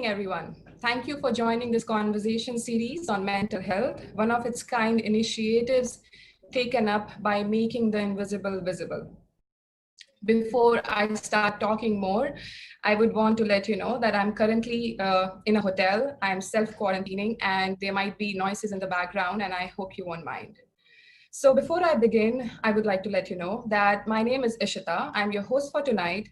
everyone. Thank you for joining this conversation series on mental health, one of its kind initiatives taken up by making the invisible visible. Before I start talking more, I would want to let you know that I'm currently in a hotel. I'm self-quarantining and there might be noises in the background and I hope you won't mind. So before I begin, I would like to let you know that my name is Ishita. I'm your host for tonight.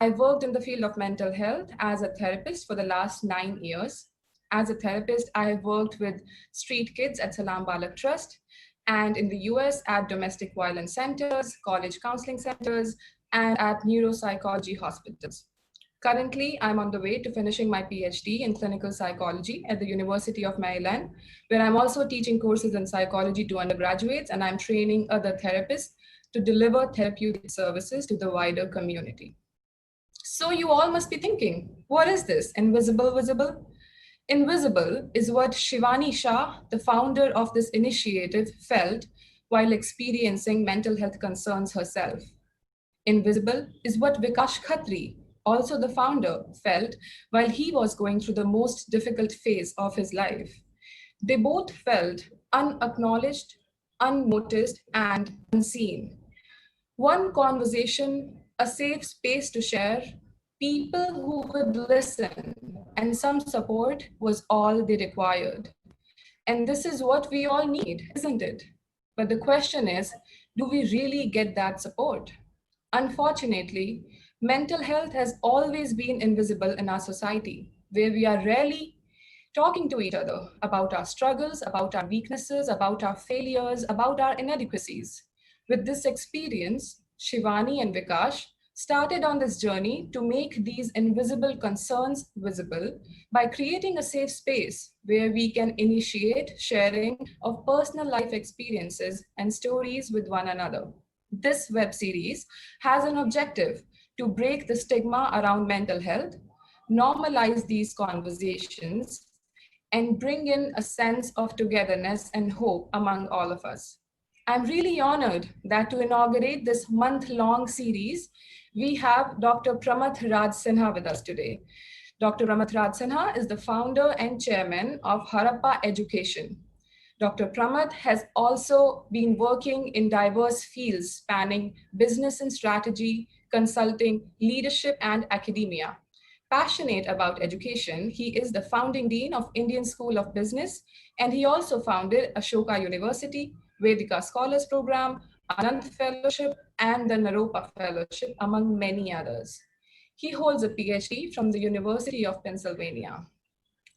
I've worked in the field of mental health as a therapist for the last 9 years. As a therapist, I have worked with street kids at Salam Balak Trust and in the US at domestic violence centers, college counseling centers, and at neuropsychology hospitals. Currently, I'm on the way to finishing my PhD in clinical psychology at the University of Maryland, where I'm also teaching courses in psychology to undergraduates, and I'm training other therapists to deliver therapeutic services to the wider community. So you all must be thinking, what is this invisible visible? Invisible is what Shivani Shah, the founder of this initiative, felt while experiencing mental health concerns herself. Invisible is what Vikash Khatri, also the founder, felt while he was going through the most difficult phase of his life. They both felt unacknowledged, unnoticed, and unseen. One conversation, a safe space to share, people who would listen, and some support was all they required. And this is what we all need, isn't it? But the question is, do we really get that support? Unfortunately, mental health has always been invisible in our society, where we are rarely talking to each other about our struggles, about our weaknesses, about our failures, about our inadequacies. With this experience, Shivani and Vikash started on this journey to make these invisible concerns visible by creating a safe space where we can initiate sharing of personal life experiences and stories with one another. This web series has an objective to break the stigma around mental health, normalize these conversations, and bring in a sense of togetherness and hope among all of us. I'm really honored that to inaugurate this month-long series, we have Dr. Pramath Sinha with us today. Dr. Pramath Sinha is the founder and chairman of Harappa Education. Dr. Pramath has also been working in diverse fields spanning business and strategy, consulting, leadership, and academia. Passionate about education, he is the founding dean of Indian School of Business, and he also founded Ashoka University, Vedika Scholars Program, Anand Fellowship, and the Naropa Fellowship, among many others. He holds a PhD from the University of Pennsylvania.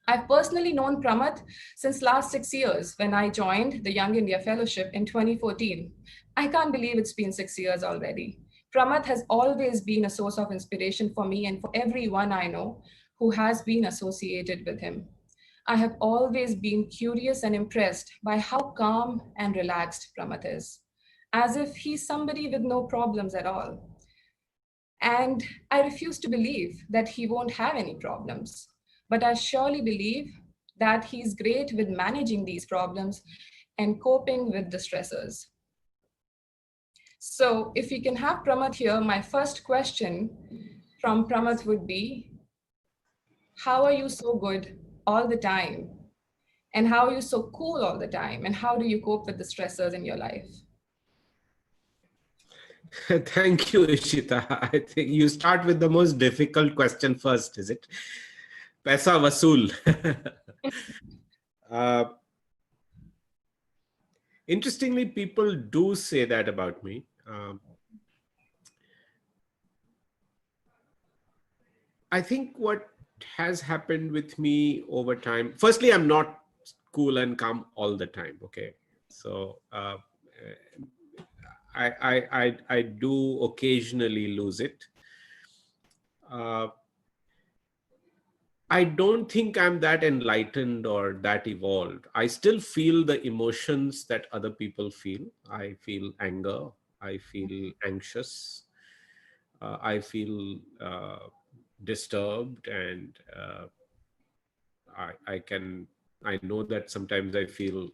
I've personally known Pramath since last 6 years when I joined the Young India Fellowship in 2014. I can't believe it's been 6 years already. Pramath has always been a source of inspiration for me and for everyone I know who has been associated with him. I have always been curious and impressed by how calm and relaxed Pramath is, as if he's somebody with no problems at all. And I refuse to believe that he won't have any problems. But I surely believe that he's great with managing these problems and coping with the stressors. So if we can have Pramath here, my first question from Pramath would be, how are you so good all the time? And how are you so cool all the time? And how do you cope with the stressors in your life? Thank you, Ishita. I think you start with the most difficult question first, is it? Paisa vasool. Interestingly, people do say that about me. I think what has happened with me over time, firstly, I'm not cool and calm all the time. Okay. So I do occasionally lose it. I don't think I'm that enlightened or that evolved. I still feel the emotions that other people feel. I feel anger. I feel anxious. I feel disturbed, and I know that sometimes I feel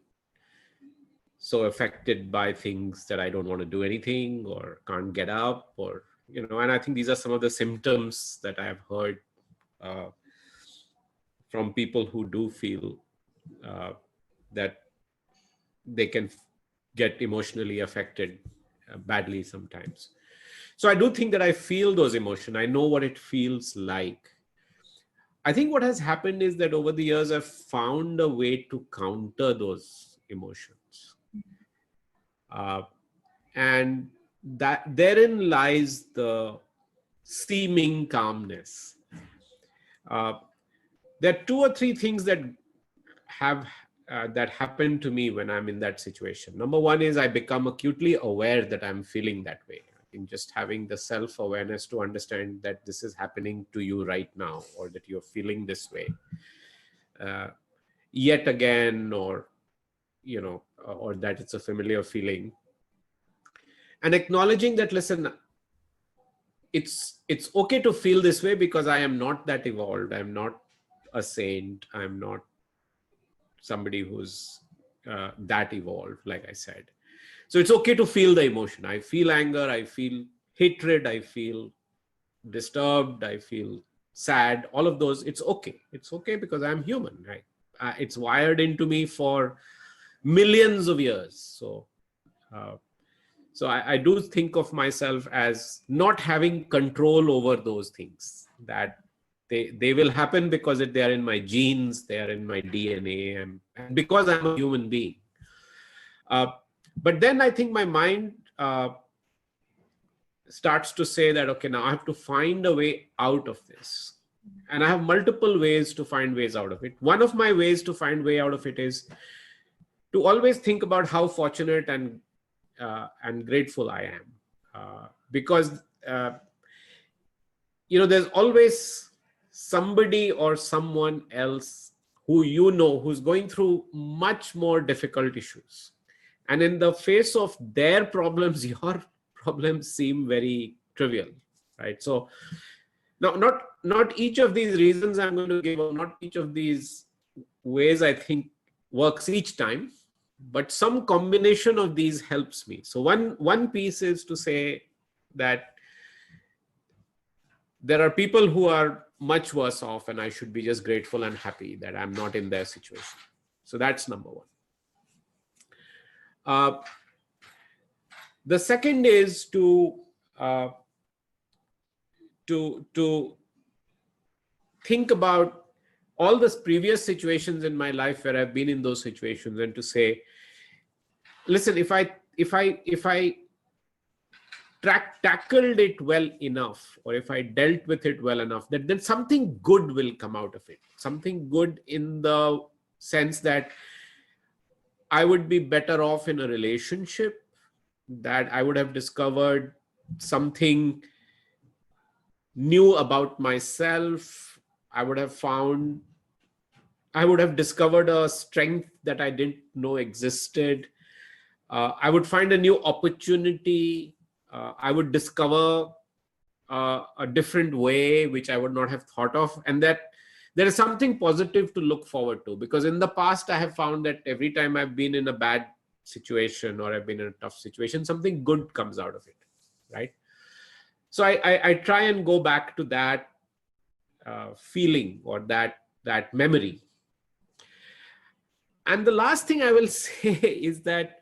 so affected by things that I don't want to do anything or can't get up, or, and I think these are some of the symptoms that I have heard from people who do feel that they can get emotionally affected badly sometimes. So I do think that I feel those emotions. I know what it feels like. I think what has happened is that over the years, I've found a way to counter those emotions. Uh, and that therein lies the seeming calmness. Uh, there are two or three things have that happen to me when I'm in that situation. Number one is I become acutely aware that I'm feeling that way. I think just having the self-awareness to understand that this is happening to you right now, or that you're feeling this way yet again, or or that it's a familiar feeling, and acknowledging that, listen, it's okay to feel this way because I am not that evolved. I'm not a saint. I'm not somebody who's that evolved, like I said. So it's okay to feel the emotion. I feel anger, I feel hatred, I feel disturbed, I feel sad, all of those. It's okay. It's okay because I'm human, right? It's wired into me for millions of years. So I do think of myself as not having control over those things, that they will happen because they are in my genes, they are in my DNA, and because I'm a human being. Uh, but then I think my mind starts to say that, okay, now I have to find a way out of this. And I have multiple ways to find ways out of it. One of my ways to find way out of it is to always think about how fortunate and grateful I am. Because, there's always somebody or someone else who who's going through much more difficult issues. And in the face of their problems, your problems seem very trivial, right? So now, not each of these reasons I'm going to give, or not each of these ways I think works each time, but some combination of these helps me. So one piece is to say that there are people who are much worse off, and I should be just grateful and happy that I'm not in their situation. So that's number one. The second is to think about all the previous situations in my life where I've been in those situations, and to say, listen, if I tackled it well enough, or if I dealt with it well enough, that then something good will come out of it. Something good in the sense that I would be better off in a relationship, that I would have discovered something new about myself. I would have discovered a strength that I didn't know existed. I would find a new opportunity. I would discover a different way which I would not have thought of, and that there is something positive to look forward to. Because in the past, I have found that every time I've been in a bad situation, or I've been in a tough situation, something good comes out of it, right? So I try and go back to that feeling, or that memory. And the last thing I will say is that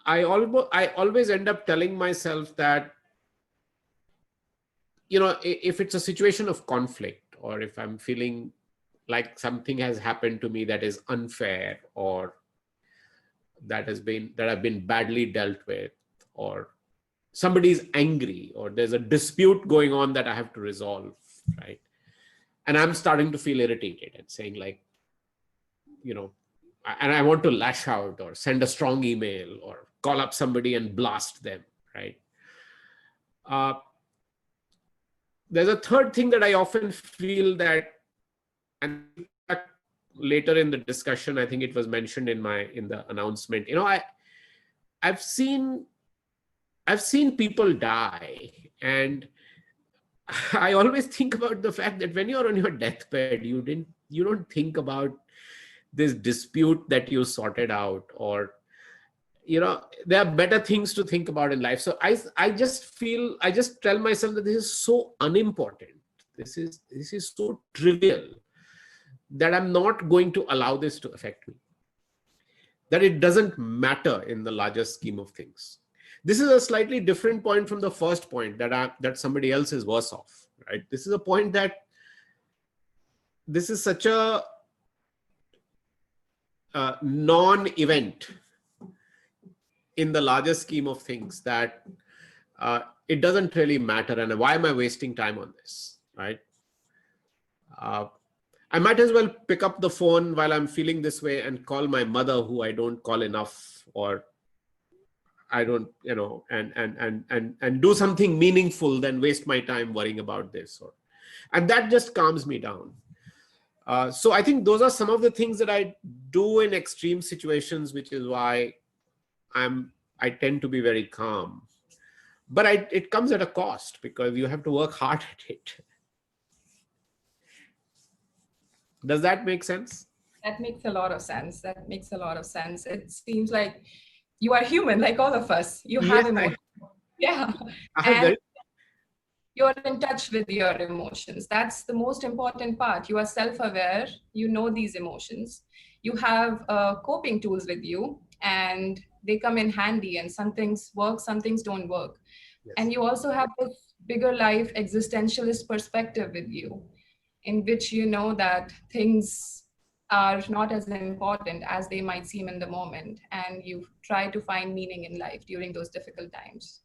I always end up telling myself that, if it's a situation of conflict, or if I'm feeling like something has happened to me that is unfair, or that I've been badly dealt with, or somebody's angry, or there's a dispute going on that I have to resolve, right? And I'm starting to feel irritated and saying, like, and I want to lash out, or send a strong email, or call up somebody and blast them, right? There's a third thing that I often feel that, and later in the discussion, I think it was mentioned in the announcement. I've seen people die, and I always think about the fact that when you're on your deathbed, you don't think about this dispute that you sorted out, or there are better things to think about in life. So I just tell myself that this is so unimportant, this is so trivial that I'm not going to allow this to affect me. That it doesn't matter in the larger scheme of things. This is a slightly different point from the first point that somebody else is worse off, right? This is a point that this is such a non-event in the larger scheme of things that it doesn't really matter. And why am I wasting time on this, right? I might as well pick up the phone while I'm feeling this way and call my mother, who I don't call enough, or I don't, and do something meaningful than waste my time worrying about this. And that just calms me down. So I think those are some of the things that I do in extreme situations, which is why I tend to be very calm. But it comes at a cost, because you have to work hard at it. Does that make sense? That makes a lot of sense. That makes a lot of sense. It seems like you are human, like all of us. You have emotions. Yeah. And you're in touch with your emotions. That's the most important part. You are self-aware. You know these emotions. You have coping tools with you, and they come in handy, and some things work, some things don't work. Yes. And you also have this bigger life existentialist perspective with you, in which you know that things are not as important as they might seem in the moment, and you try to find meaning in life during those difficult times.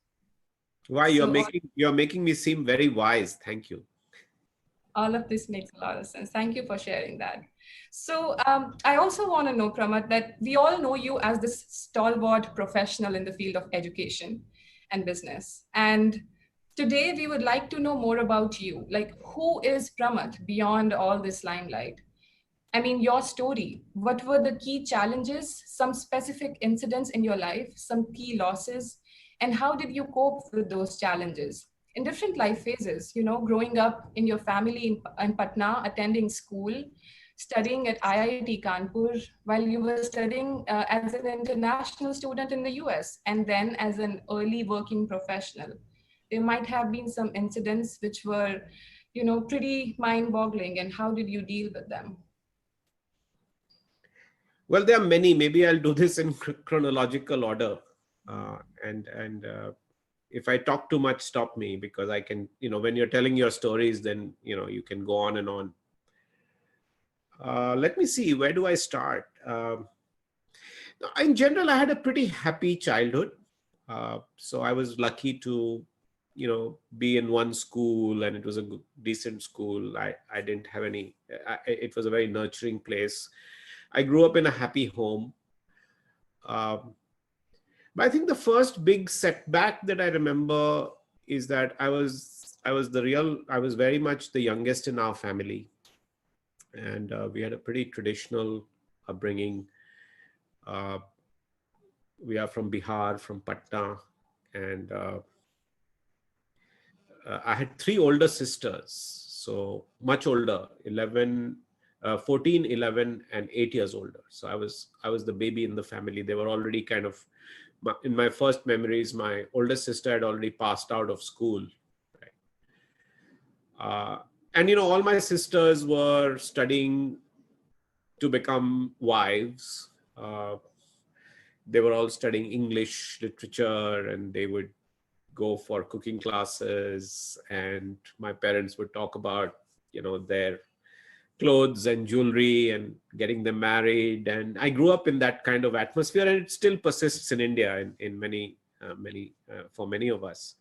Why, you're making me seem very wise. Thank you. All of this makes a lot of sense. Thank you for sharing that. So I also want to know, Pramath, that we all know you as this stalwart professional in the field of education and business. And today we would like to know more about you. Like, who is Pramath beyond all this limelight? I mean, your story. What were the key challenges, some specific incidents in your life, some key losses, and how did you cope with those challenges? In different life phases, you know, growing up in your family in Patna, attending school, studying at IIT Kanpur, while you were studying as an international student in the US, and then as an early working professional. There might have been some incidents which were, you know, pretty mind-boggling, and how did you deal with them? Well, there are many. Maybe I'll do this in chronological order. If I talk too much, stop me, because I can, when you're telling your stories, then, you can go on and on. Let me see, where do I start? In general, I had a pretty happy childhood. So I was lucky to, be in one school, and it was a decent school. I didn't have any, it was a very nurturing place. I grew up in a happy home. But I think the first big setback that I remember is that I was very much the youngest in our family. And we had a pretty traditional upbringing. We are from Bihar, from Patna. And I had three older sisters, so much older, 14, 11, and 8 years older. So I was the baby in the family. They were already kind of, in my first memories, my oldest sister had already passed out of school. Right? And, all my sisters were studying to become wives. They were all studying English literature, and they would go for cooking classes. And my parents would talk about, their clothes and jewelry and getting them married. And I grew up in that kind of atmosphere, and it still persists in India in many, for many of us.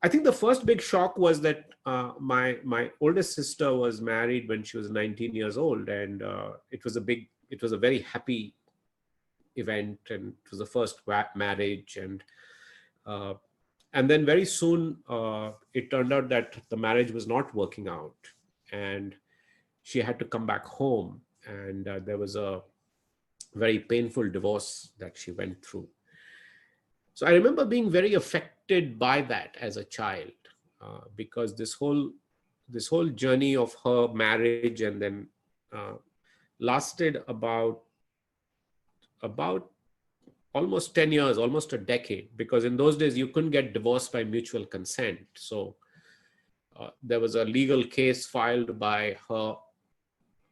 I think the first big shock was that my oldest sister was married when she was 19 years old. And it was a very happy event, and it was the first marriage. And then very soon it turned out that the marriage was not working out, and she had to come back home. And there was a very painful divorce that she went through. So I remember being very affected by that as a child, because this whole journey of her marriage and then lasted about almost 10 years, almost a decade, because in those days you couldn't get divorced by mutual consent. So There was a legal case filed by her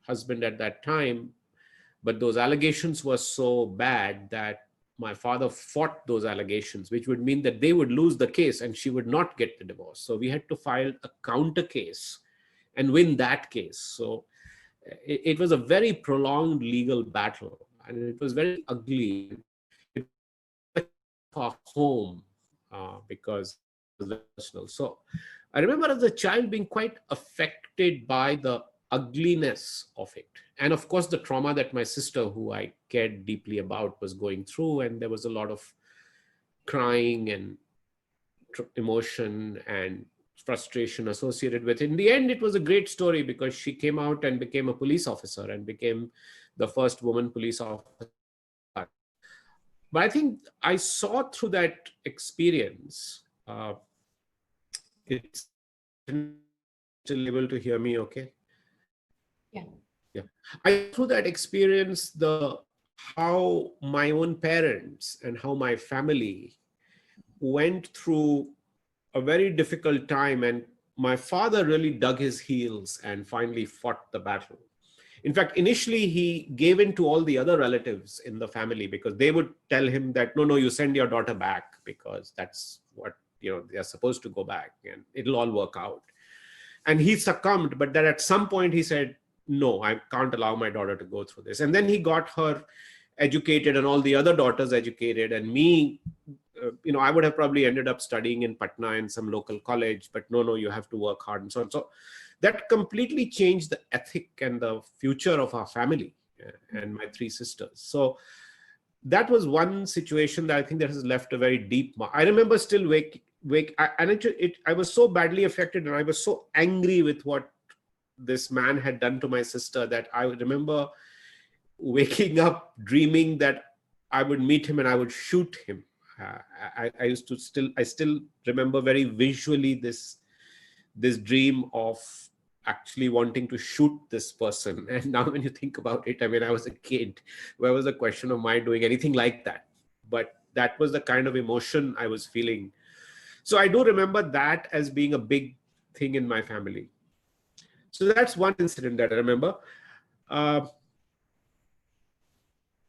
husband at that time, but those allegations were so bad that my father fought those allegations, which would mean that they would lose the case and she would not get the divorce. So we had to file a counter case and win that case. So it was a very prolonged legal battle, and it was very ugly. It was our home because it was very personal. So I remember as a child being quite affected by the ugliness of it. And of course, the trauma that my sister, who I cared deeply about, was going through. And there was a lot of crying and emotion and frustration associated with it. In the end, it was a great story because she came out and became a police officer and became the first woman police officer. But I think I saw through that experience, it's still able to hear me okay? Yeah. Yeah. I through that experience, the how my own parents and how my family went through a very difficult time, and my father really dug his heels and finally fought the battle. In fact, initially he gave in to all the other relatives in the family because they would tell him that, no, you send your daughter back because that's what, they're supposed to go back and it'll all work out. And he succumbed, but then at some point he said, no, I can't allow my daughter to go through this. And then he got her educated and all the other daughters educated, and me, I would have probably ended up studying in Patna in some local college, but no, you have to work hard and so on. So that completely changed the ethic and the future of our family and my three sisters. So that was one situation that I think that has left a very deep mark. I remember still I was so badly affected and I was so angry with what this man had done to my sister that I remember waking up dreaming that I would meet him and I would shoot him. I still remember very visually this dream of actually wanting to shoot this person. And now when you think about it, I mean, I was a kid. Where was the question of my doing anything like that? But that was the kind of emotion I was feeling. So I do remember that as being a big thing in my family. So that's one incident that I remember.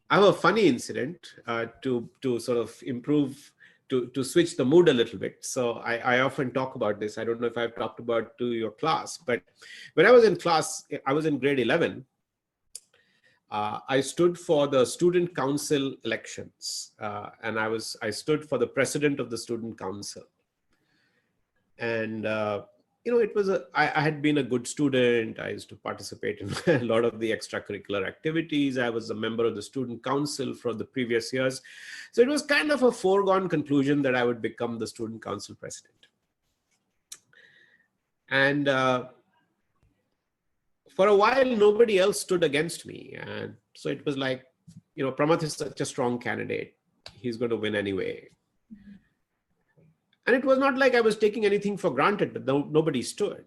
I have a funny incident to sort of improve, to switch the mood a little bit. So I often talk about this. I don't know if I've talked about to your class, but when I was in class, I was in grade 11. I stood for the student council elections, and I stood for the president of the student council. And it was I had been a good student. I used to participate in a lot of the extracurricular activities. I was a member of the student council for the previous years. So it was kind of a foregone conclusion that I would become the student council president. And for a while, nobody else stood against me. And so it was like, Pramath is such a strong candidate. He's going to win anyway. And it was not like I was taking anything for granted, but nobody stood.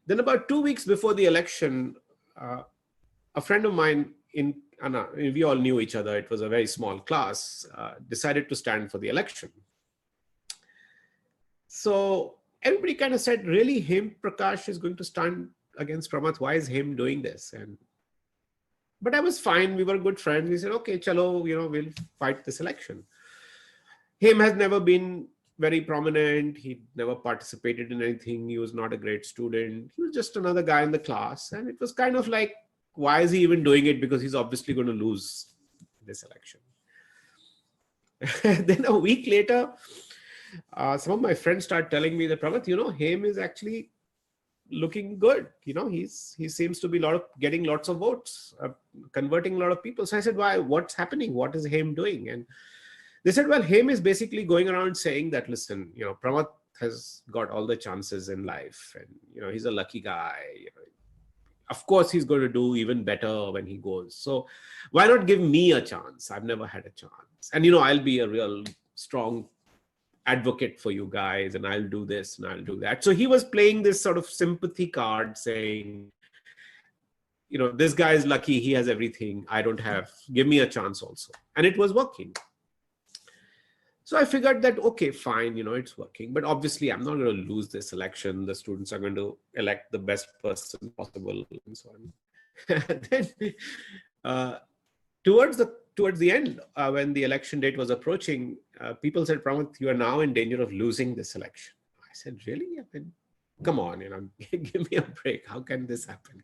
Then about 2 weeks before the election, a friend of mine in Anna, we all knew each other, it was a very small class, decided to stand for the election. So everybody kind of said, really, him, Prakash, is going to stand against Pramath? Why is him doing this? But I was fine. We were good friends. We said, okay, chalo, we'll fight this election. Him has never been very prominent. He never participated in anything. He was not a great student. He was just another guy in the class. And it was kind of like, why is he even doing it? Because he's obviously going to lose this election. Then a week later, some of my friends start telling me that, Pramath, Him is actually looking good. He seems to be getting lots of votes, converting a lot of people. So I said, why? What's happening? What is Him doing? And they said, well, Him is basically going around saying that, listen, Pramath has got all the chances in life, and he's a lucky guy. Of course, he's going to do even better when he goes. So why not give me a chance? I've never had a chance, and I'll be a real strong advocate for you guys, and I'll do this and I'll do that. So he was playing this sort of sympathy card, saying, this guy is lucky, he has everything I don't have. Give me a chance also, and it was working. So I figured that, okay, fine, it's working. But obviously, I'm not going to lose this election. The students are going to elect the best person possible and so on. Then, uh, towards the end, when the election date was approaching, people said, Pramath, you are now in danger of losing this election. I said, really? I mean, come on, give me a break. How can this happen?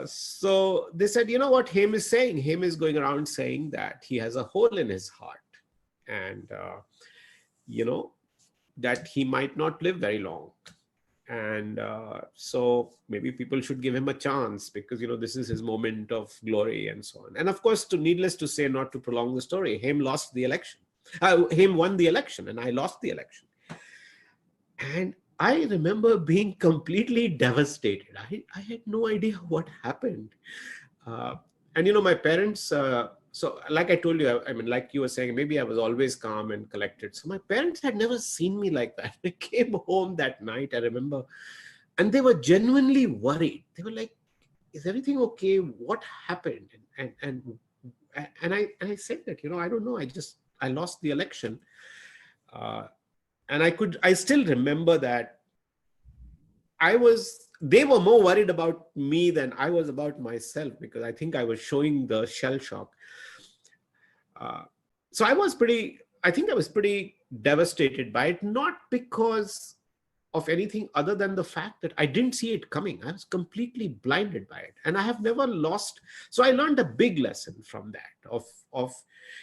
So they said, you know what Haim is saying? Haim is going around saying that he has a hole in his heart, and that he might not live very long. And so maybe people should give him a chance, because this is his moment of glory and so on. And of course, needless to say, not to prolong the story, Haim lost the election. Haim won the election and I lost the election. And I remember being completely devastated. I had no idea what happened. And my parents, so like I told you, I mean, like you were saying, maybe I was always calm and collected. So my parents had never seen me like that. They came home that night, I remember, and they were genuinely worried. They were like, is everything okay? What happened? And I said that, I don't know. I lost the election. And I still remember that they were more worried about me than I was about myself, because I think I was showing the shell shock. So I was pretty devastated by it, not because of anything other than the fact that I didn't see it coming. I was completely blinded by it, and I have never lost. So I learned a big lesson from that of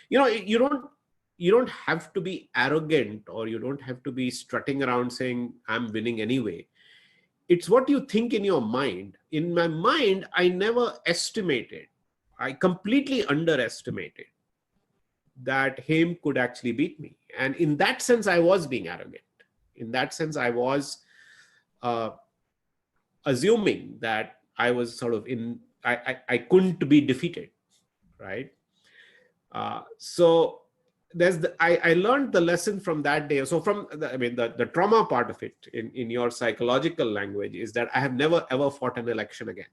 you don't have to be arrogant, or you don't have to be strutting around saying I'm winning anyway. It's what you think in your mind. In my mind, I never estimated. I completely underestimated that Haim could actually beat me. And in that sense, I was being arrogant. In that sense, I was assuming that I was sort of I couldn't be defeated, right? So I learned the lesson from that day. So the trauma part of it in your psychological language is that I have never ever fought an election again.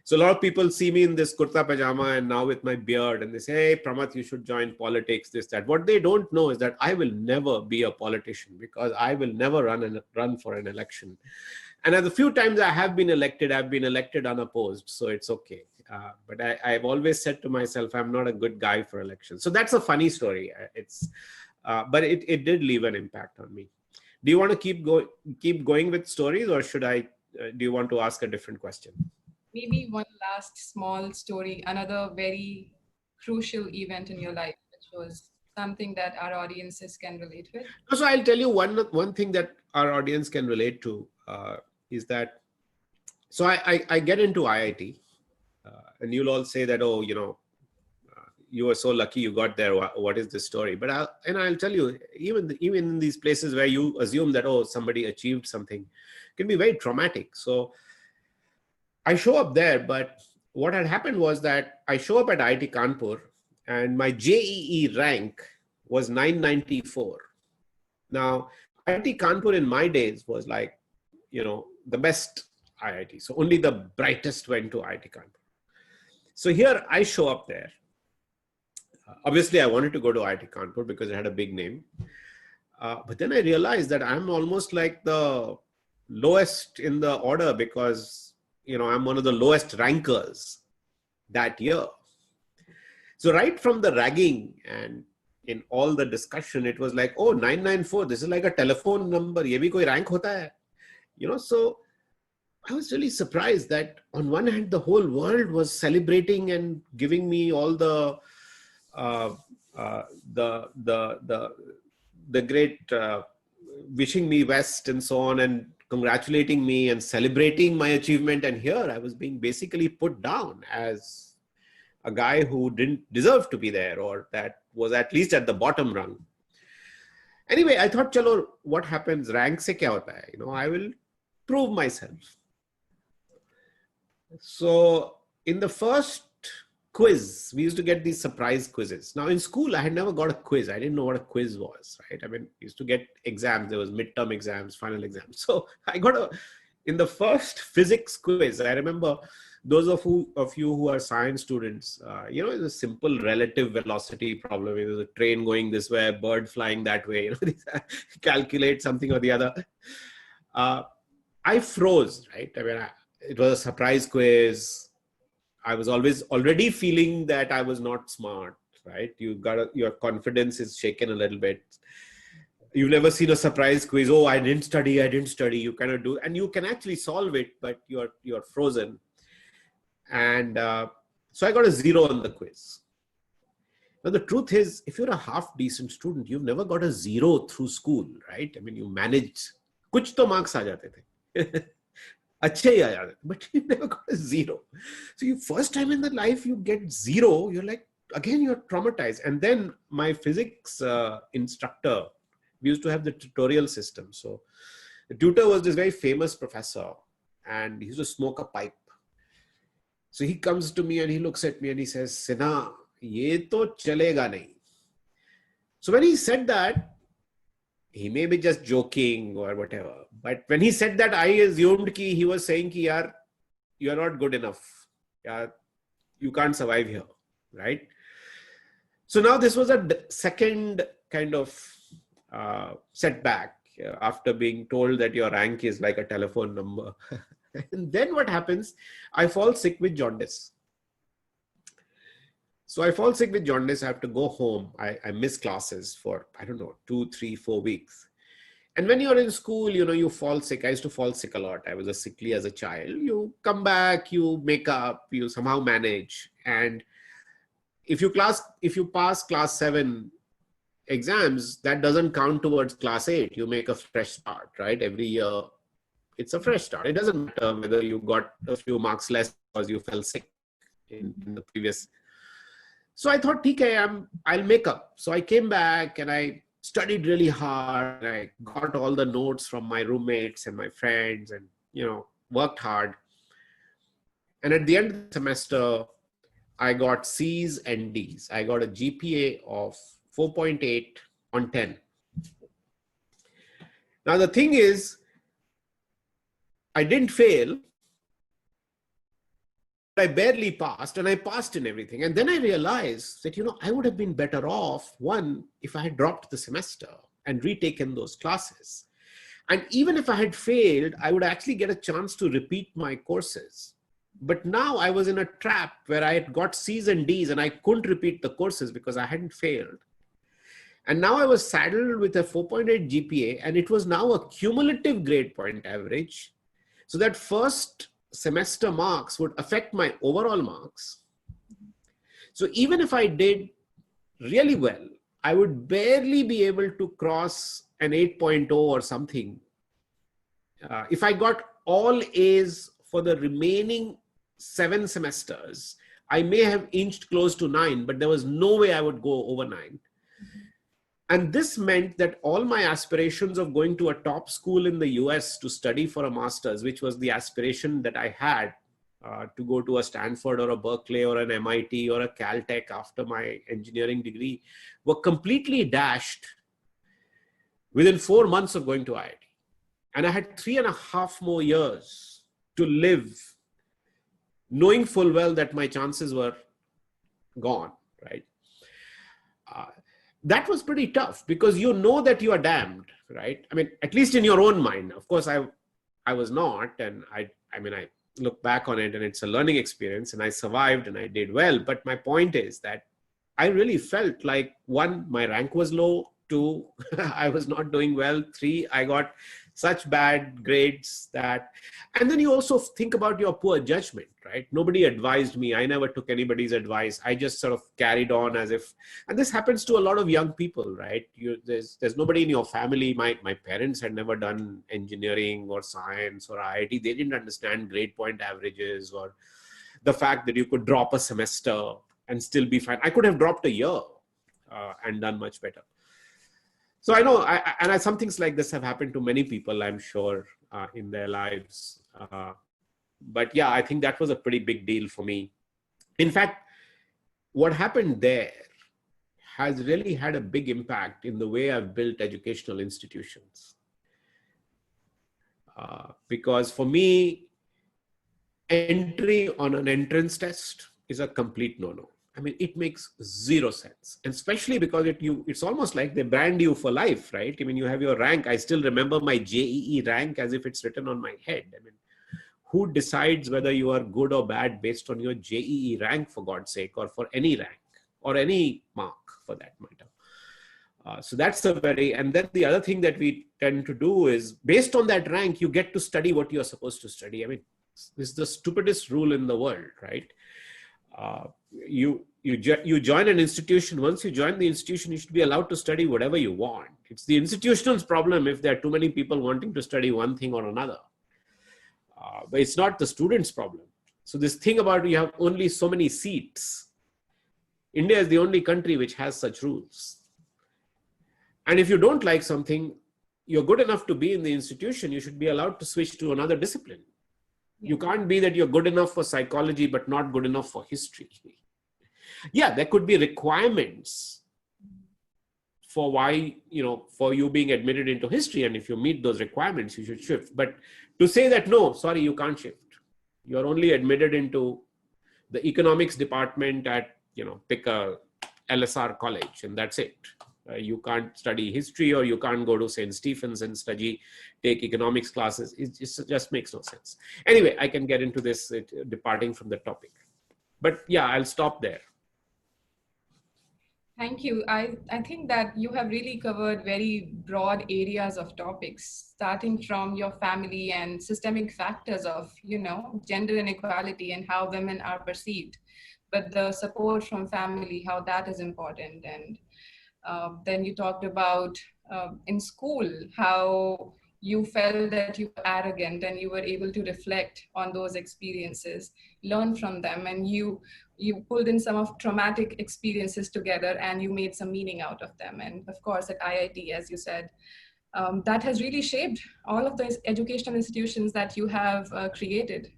So a lot of people see me in this kurta pajama and now with my beard, and they say, hey, Pramath, you should join politics, this, that. What they don't know is that I will never be a politician, because I will never run for an election. And the few times I have been elected, I've been elected unopposed. So it's okay. But I've always said to myself, I'm not a good guy for elections. So that's a funny story. But it did leave an impact on me. Do you want to keep going with stories, or do you want to ask a different question? Maybe one last small story, another very crucial event in your life, which was something that our audiences can relate with. So I'll tell you one thing that our audience can relate to is that, so I get into IIT, and you'll all say that, oh, you were so lucky you got there. What is this story? But I'll tell you, even in these places where you assume that, oh, somebody achieved something, it can be very traumatic. So I show up there, but what had happened was that I show up at IIT Kanpur, and my JEE rank was 994. Now, IIT Kanpur in my days was like, the best IIT. So only the brightest went to IIT Kanpur. So here I show up there. Obviously, I wanted to go to IIT Kanpur because it had a big name. But then I realized that I'm almost like the lowest in the order, because I'm one of the lowest rankers that year. So right from the ragging and in all the discussion, it was like, oh, 994, this is like a telephone number. Ye bhi koi rank hota hai. So I was really surprised that on one hand, the whole world was celebrating and giving me all the great wishing me best and so on, and congratulating me and celebrating my achievement. And here I was being basically put down as a guy who didn't deserve to be there, or that was at least at the bottom rung. Anyway, I thought, chalo, what happens? Rank se kya hota hai? I will prove myself. So in the first quiz, we used to get these surprise quizzes. Now in school, I had never got a quiz. I didn't know what a quiz was, right? I mean, we used to get exams. There was midterm exams, final exams. So I got in the first physics quiz, I remember those of you who are science students, it's a simple relative velocity problem. There's a train going this way, a bird flying that way, calculate something or the other. I froze, right? I mean, it was a surprise quiz. I was already feeling that I was not smart, right? Your confidence is shaken a little bit. You've never seen a surprise quiz. Oh, I didn't study. You cannot do, and you can actually solve it, but you're frozen. And so I got a 0 on the quiz. Now the truth is, if you're a half decent student, you've never got a 0 through school, right? I mean, you managed. कुछ तो marks आ जाते थे. अच्छे ही आ जाते थे, but you never got a 0. So you first time in the life you get 0, you're like, again, you're traumatized. And then my physics instructor, we used to have the tutorial system. So the tutor was this very famous professor, and he used to smoke a pipe. So he comes to me and he looks at me and he says, Sinha, ye to chalega nahi. So when he said that, he may be just joking or whatever. But when he said that, I assumed he was saying, yaar, you are not good enough. Yaar, you can't survive here, right? So now this was a second kind of setback after being told that your rank is like a telephone number. And then what happens? I fall sick with jaundice. So I fall sick with jaundice. I have to go home. I miss classes for, 2, 3, 4 weeks. And when you're in school, you fall sick. I used to fall sick a lot. I was sickly as a child. You come back, you make up, you somehow manage. And if you pass class 7 exams, that doesn't count towards class 8. You make a fresh start, right? Every year, it's a fresh start. It doesn't matter whether you got a few marks less because you fell sick in the previous. So I thought, okay, I'll make up. So I came back and I studied really hard. And I got all the notes from my roommates and my friends and, worked hard. And at the end of the semester, I got C's and D's. I got a GPA of 4.8 on 10. Now the thing is, I didn't fail. I barely passed, and I passed in everything. And then I realized that, I would have been better off, one, if I had dropped the semester and retaken those classes. And even if I had failed, I would actually get a chance to repeat my courses. But now I was in a trap where I had got C's and D's and I couldn't repeat the courses because I hadn't failed. And now I was saddled with a 4.8 GPA, and it was now a cumulative grade point average. So that first semester marks would affect my overall marks. So even if I did really well, I would barely be able to cross an 8.0 or something. If I got all A's for the remaining 7 semesters, I may have inched close to 9, but there was no way I would go over 9. And this meant that all my aspirations of going to a top school in the US to study for a master's, which was the aspiration that I had to go to a Stanford or a Berkeley or an MIT or a Caltech after my engineering degree, were completely dashed within 4 months of going to IIT. And I had 3.5 more years to live, knowing full well that my chances were gone, right? That was pretty tough because you know that you are damned, right? I mean, at least in your own mind. Of course, I was not. And I look back on it and it's a learning experience and I survived and I did well. But my point is that I really felt like, 1, my rank was low. 2, I was not doing well. 3, I got such bad grades that, and then you also think about your poor judgment, right? Nobody advised me. I never took anybody's advice. I just sort of carried on as if, and this happens to a lot of young people, right? There's nobody in your family. My parents had never done engineering or science or IIT. They didn't understand grade point averages or the fact that you could drop a semester and still be fine. I could have dropped a year and done much better. So I know, some things like this have happened to many people, I'm sure, in their lives. But yeah, I think that was a pretty big deal for me. In fact, what happened there has really had a big impact in the way I've built educational institutions. Because for me, entry on an entrance test is a complete no-no. I mean, it makes zero sense, and especially because it's almost like they brand you for life, right? I mean, you have your rank. I still remember my JEE rank as if it's written on my head. I mean, who decides whether you are good or bad based on your JEE rank, for God's sake, or for any rank or any mark for that matter? So that's and then the other thing that we tend to do is, based on that rank, you get to study what you're supposed to study. I mean, this is the stupidest rule in the world, right? You join an institution. Once you join the institution, you should be allowed to study whatever you want. It's the institution's problem if there are too many people wanting to study one thing or another. But it's not the student's problem. So this thing about you have only so many seats. India is the only country which has such rules. And if you don't like something, you're good enough to be in the institution, you should be allowed to switch to another discipline. You can't be that you're good enough for psychology, but not good enough for history. Yeah, there could be requirements for why, for you being admitted into history. And if you meet those requirements, you should shift. But to say that, no, sorry, you can't shift. You're only admitted into the economics department at, pick a LSR college, and that's it. You can't study history, or you can't go to St. Stephen's and take economics classes. It just makes no sense. Anyway, I can get into this departing from the topic. But yeah, I'll stop there. Thank you. I think that you have really covered very broad areas of topics, starting from your family and systemic factors of, gender inequality and how women are perceived, but the support from family, how that is important. And then you talked about in school, how you felt that you were arrogant and you were able to reflect on those experiences, learn from them, and you pulled in some of traumatic experiences together and you made some meaning out of them. And of course, at IIT, as you said, that has really shaped all of the educational institutions that you have created.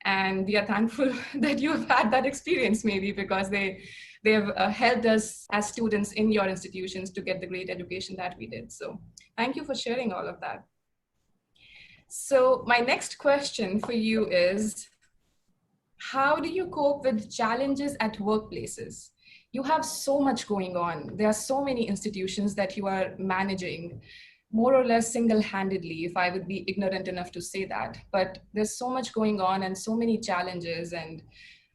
And we are thankful that you have had that experience, maybe because they have helped us as students in your institutions to get the great education that we did. So thank you for sharing all of that. So my next question for you is, how do you cope with challenges at workplaces? You have so much going on. There are so many institutions that you are managing, more or less single-handedly, if I would be ignorant enough to say that. But there's so much going on and so many challenges, and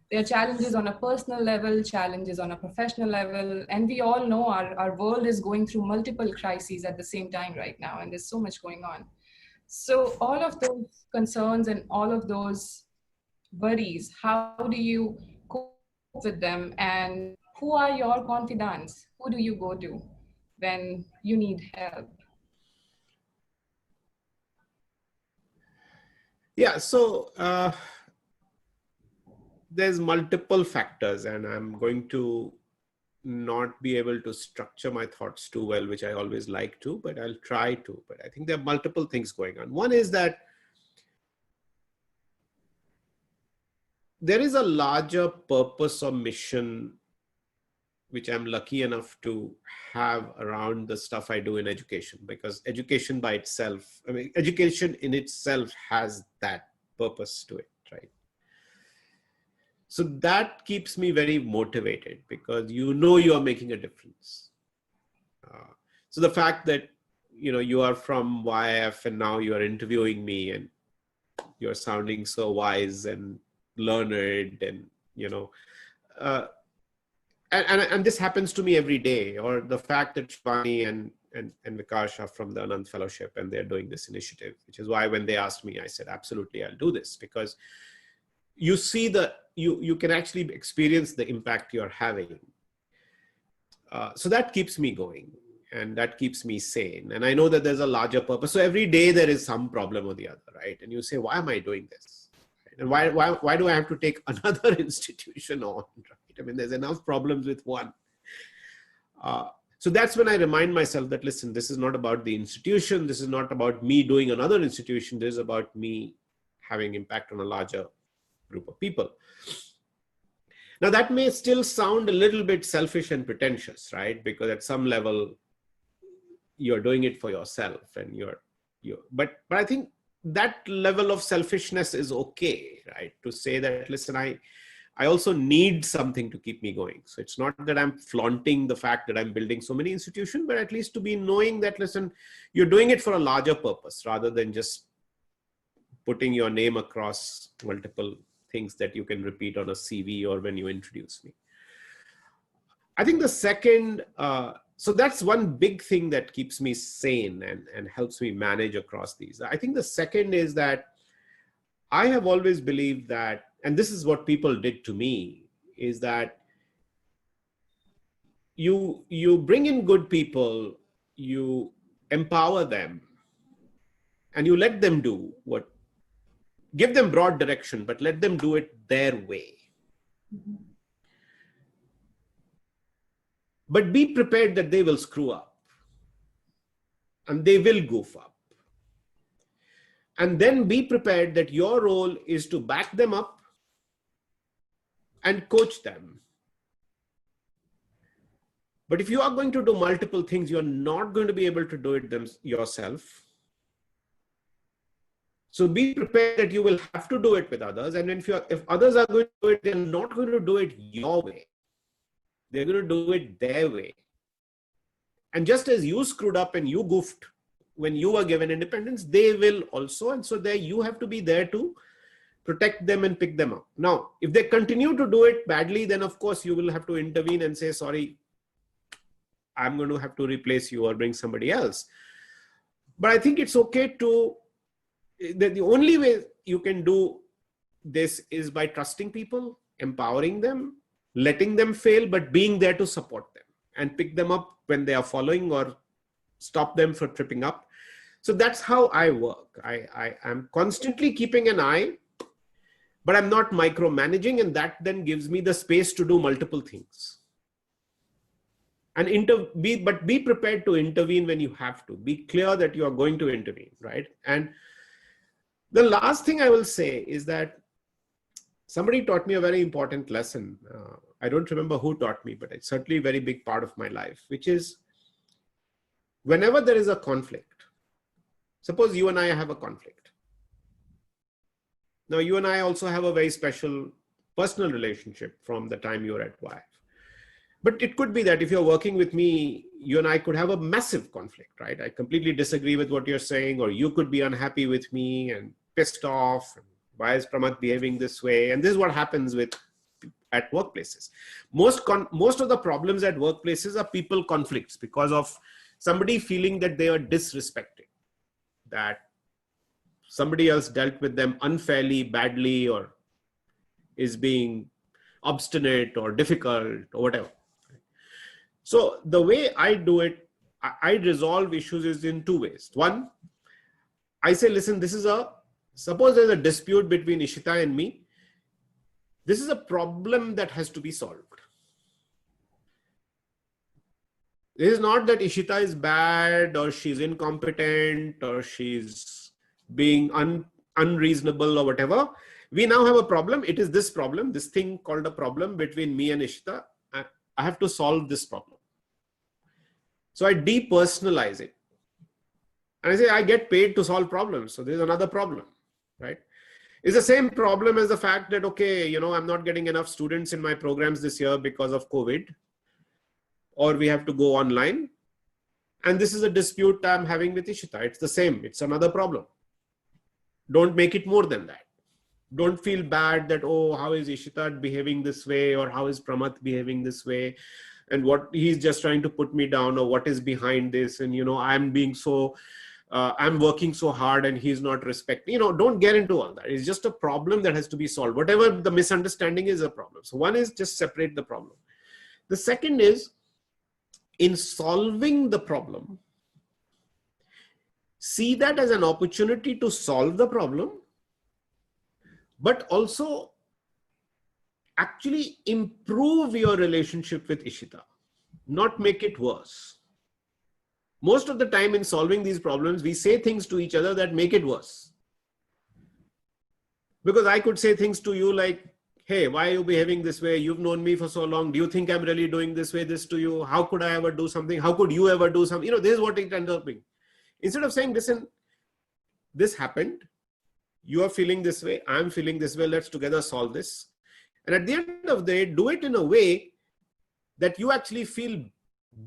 there are challenges on a personal level, challenges on a professional level, and we all know our world is going through multiple crises at the same time right now, and there's so much going on. So all of those concerns and all of those worries, how do you cope with them, and who are your confidants? Who do you go to when you need help? Yeah, so there's multiple factors, and I'm going to not be able to structure my thoughts too well, which I always like to, but I'll try to. But I think there are multiple things going on. One is that there is a larger purpose or mission which I'm lucky enough to have around the stuff I do in education, because education by itself, education in itself has that purpose to it, right? So that keeps me very motivated, because you are making a difference. So the fact that, you are from YF and now you are interviewing me and you're sounding so wise and learned and, and this happens to me every day. Or the fact that Shivani and Vikas are from the Anand Fellowship and they're doing this initiative, which is why when they asked me, I said, absolutely, I'll do this, because you see you can actually experience the impact you're having. So that keeps me going and that keeps me sane. And I know that there's a larger purpose. So every day there is some problem or the other, right? And you say, why am I doing this? And why do I have to take another institution on? Right? I mean, there's enough problems with one. So that's when I remind myself that, listen, this is not about the institution. This is not about me doing another institution. This is about me having impact on a larger group of people. Now that may still sound a little bit selfish and pretentious, right? Because at some level, you're doing it for yourself and but I think that level of selfishness is okay, right? To say that, listen, I also need something to keep me going. So it's not that I'm flaunting the fact that I'm building so many institutions, but at least to be knowing that, listen, you're doing it for a larger purpose rather than just putting your name across multiple things that you can repeat on a CV or when you introduce me. I think the second, so that's one big thing that keeps me sane and helps me manage across these. I think the second is that I have always believed that, and this is what people did to me, is that you bring in good people, you empower them, and you let them do what, give them broad direction, but let them do it their way. But be prepared that they will screw up and they will goof up. And then be prepared that your role is to back them up and coach them. But if you are going to do multiple things, you're not going to be able to do it yourself. So be prepared that you will have to do it with others. And if others are going to do it, they're not going to do it your way. They're going to do it their way. And just as you screwed up and you goofed when you were given independence, they will also. And so there you have to be there to protect them and pick them up. Now, if they continue to do it badly, then of course you will have to intervene and say, sorry, I'm going to have to replace you or bring somebody else. But I think it's okay to, the only way you can do this is by trusting people, empowering them, letting them fail, but being there to support them and pick them up when they are following or stop them from tripping up. So that's how I work. I am constantly keeping an eye, but I'm not micromanaging, and that then gives me the space to do multiple things. And be prepared to intervene when you have to. Be clear that you are going to intervene, right? And the last thing I will say is that somebody taught me a very important lesson. I don't remember who taught me, but it's certainly a very big part of my life, which is whenever there is a conflict, suppose you and I have a conflict. Now, you and I also have a very special personal relationship from the time you're at YF. But it could be that if you're working with me, you and I could have a massive conflict, right? I completely disagree with what you're saying, or you could be unhappy with me and pissed off. Why is Pramath behaving this way? And this is what happens at workplaces. Most of the problems at workplaces are people conflicts because of somebody feeling that they are disrespected, that somebody else dealt with them unfairly, badly, or is being obstinate or difficult or whatever. So the way I do it, I resolve issues is in two ways. One, I say, listen, suppose there's a dispute between Ishita and me. This is a problem that has to be solved. It is not that Ishita is bad or she's incompetent or she's being unreasonable or whatever. We now have a problem. It is this problem, this thing called a problem between me and Ishita. I have to solve this problem. So I depersonalize it. And I say, I get paid to solve problems. So there's another problem, right? It's the same problem as the fact that, okay, I'm not getting enough students in my programs this year because of COVID, or we have to go online. And this is a dispute I'm having with Ishita. It's the same. It's another problem. Don't make it more than that. Don't feel bad that, oh, how is Ishita behaving this way? Or how is Pramath behaving this way? And what he's just trying to put me down, or what is behind this? And, I'm working so hard and he's not respecting, don't get into all that. It's just a problem that has to be solved. Whatever the misunderstanding is a problem. So one is just separate the problem. The second is, in solving the problem, see that as an opportunity to solve the problem, but also actually improve your relationship with Ishita, not make it worse. Most of the time in solving these problems, we say things to each other that make it worse. Because I could say things to you like, hey, why are you behaving this way? You've known me for so long. Do you think I'm really doing this to you? How could I ever do something? How could you ever do something? This is what it ends up being. Instead of saying, listen, this happened. You are feeling this way, I'm feeling this way, let's together solve this. And at the end of the day, do it in a way that you actually feel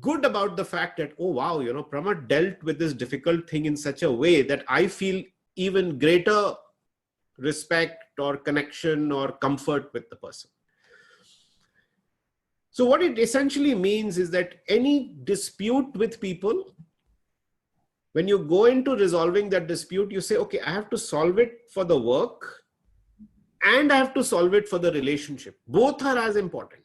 good about the fact that, oh wow, Pramath dealt with this difficult thing in such a way that I feel even greater respect or connection or comfort with the person. So what it essentially means is that any dispute with people, when you go into resolving that dispute, you say, okay, I have to solve it for the work and I have to solve it for the relationship. Both are as important.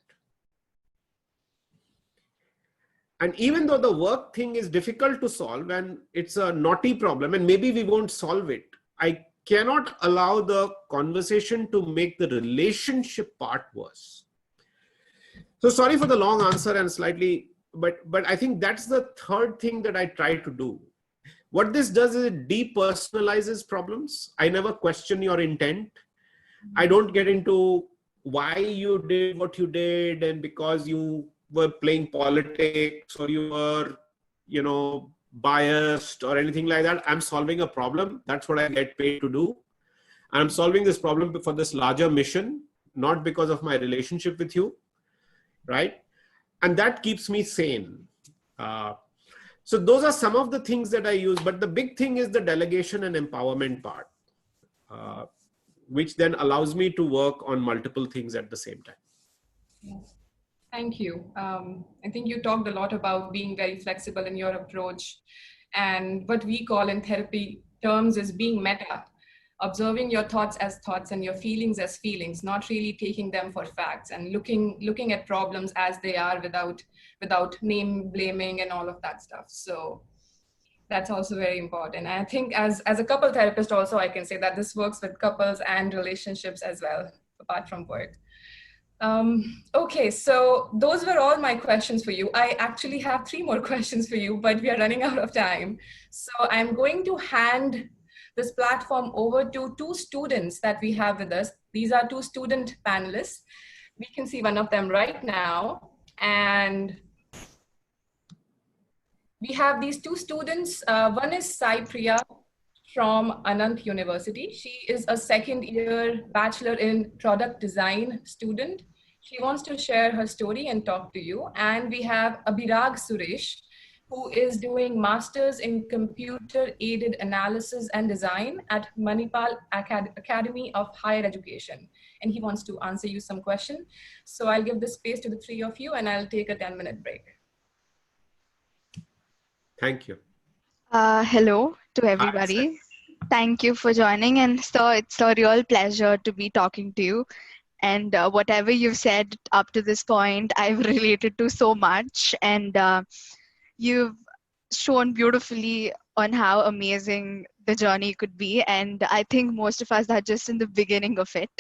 And even though the work thing is difficult to solve and it's a knotty problem and maybe we won't solve it, I cannot allow the conversation to make the relationship part worse. So sorry for the long answer and slightly, but I think that's the third thing that I try to do. What this does is it depersonalizes problems. I never question your intent. I don't get into why you did what you did and because you were playing politics or you were, biased or anything like that. I'm solving a problem. That's what I get paid to do. I'm solving this problem for this larger mission, not because of my relationship with you, right? And that keeps me sane. So those are some of the things that I use, but the big thing is the delegation and empowerment part, which then allows me to work on multiple things at the same time. Yes. Thank you. I think you talked a lot about being very flexible in your approach, and what we call in therapy terms is being meta, observing your thoughts as thoughts and your feelings as feelings, not really taking them for facts, and looking at problems as they are without name blaming and all of that stuff. So that's also very important. And I think as a couple therapist also, I can say that this works with couples and relationships as well, apart from work. Okay, so those were all my questions for you. I actually have 3 more questions for you, but we are running out of time. So I'm going to hand this platform over to 2 students that we have with us. These are 2 student panelists. We can see one of them right now. And we have these 2 students. One is Sai Priya from Anant University. She is a second-year Bachelor in Product Design student. She wants to share her story and talk to you. And we have Abhirag Suresh, who is doing Masters in Computer-Aided Analysis and Design at Manipal Academy of Higher Education. And he wants to answer you some questions. So I'll give the space to the 3 of you and I'll take a 10-minute break. Thank you. Hello to everybody. Thank you for joining. And so it's a real pleasure to be talking to you. And whatever you've said up to this point, I've related to so much. And you've shown beautifully on how amazing the journey could be. And I think most of us are just in the beginning of it.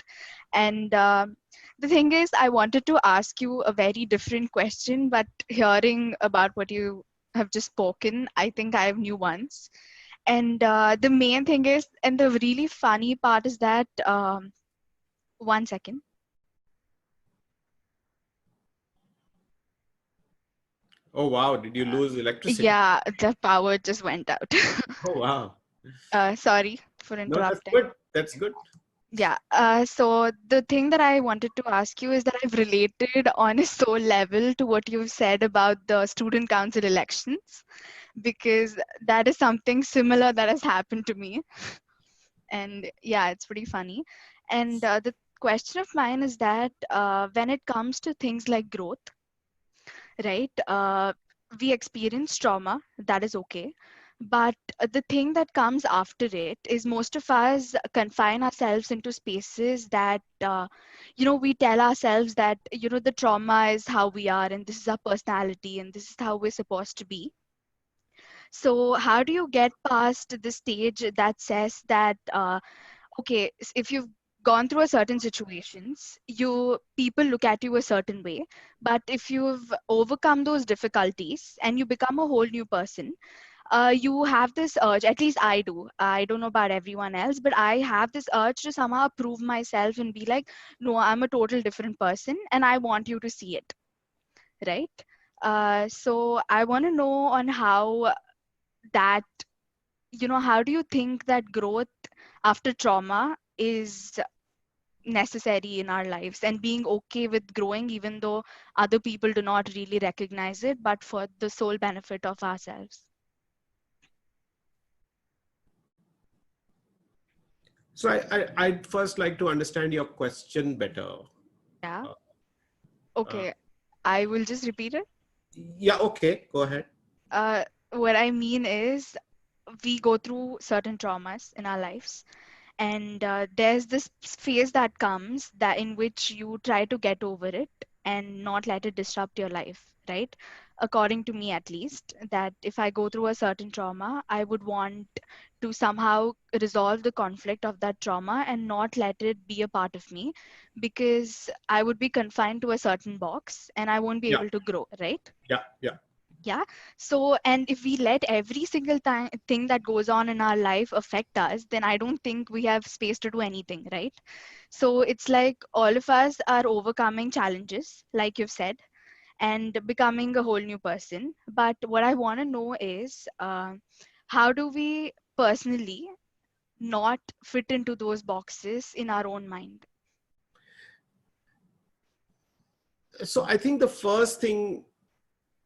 And the thing is, I wanted to ask you a very different question, but hearing about what you have just spoken, I think I have new ones. And the main thing is, and the really funny part is that, 1 second. Oh, wow. Did you lose electricity? Yeah, the power just went out. Oh, wow. Sorry for No, that's interrupting. good. That's good. Yeah. So the thing that I wanted to ask you is that I've related on a soul level to what you've said about the student council elections, because that is something similar that has happened to me. And yeah, it's pretty funny. And the question of mine is that when it comes to things like growth, right? We experience trauma, that is okay. But the thing that comes after it is most of us confine ourselves into spaces that, we tell ourselves that, the trauma is how we are and this is our personality and this is how we're supposed to be. So how do you get past the stage that says that, okay, if you've gone through a certain situations, people look at you a certain way, but if you've overcome those difficulties and you become a whole new person, you have this urge, at least I do. I don't know about everyone else, but I have this urge to somehow prove myself and be like, no, I'm a total different person and I want you to see it, right? So I want to know on how that, how do you think that growth after trauma is necessary in our lives, and being okay with growing even though other people do not really recognize it, but for the sole benefit of ourselves. So I'd first like to understand your question better. Yeah. Uh, uh, Okay. I will just repeat it. yeah, okay, go ahead. What I mean is, we go through certain traumas in our lives, and there's this phase that comes that in which you try to get over it and not let it disrupt your life, right? According to me, at least, that if I go through a certain trauma, I would want to somehow resolve the conflict of that trauma and not let it be a part of me, because I would be confined to a certain box and I won't be Yeah, able to grow, right? yeah, yeah. Yeah. So, and if we let every single thing that goes on in our life affect us, then I don't think we have space to do anything, right? So it's like all of us are overcoming challenges, like you've said, and becoming a whole new person. But what I want to know is, how do we personally not fit into those boxes in our own mind? So I think the first thing,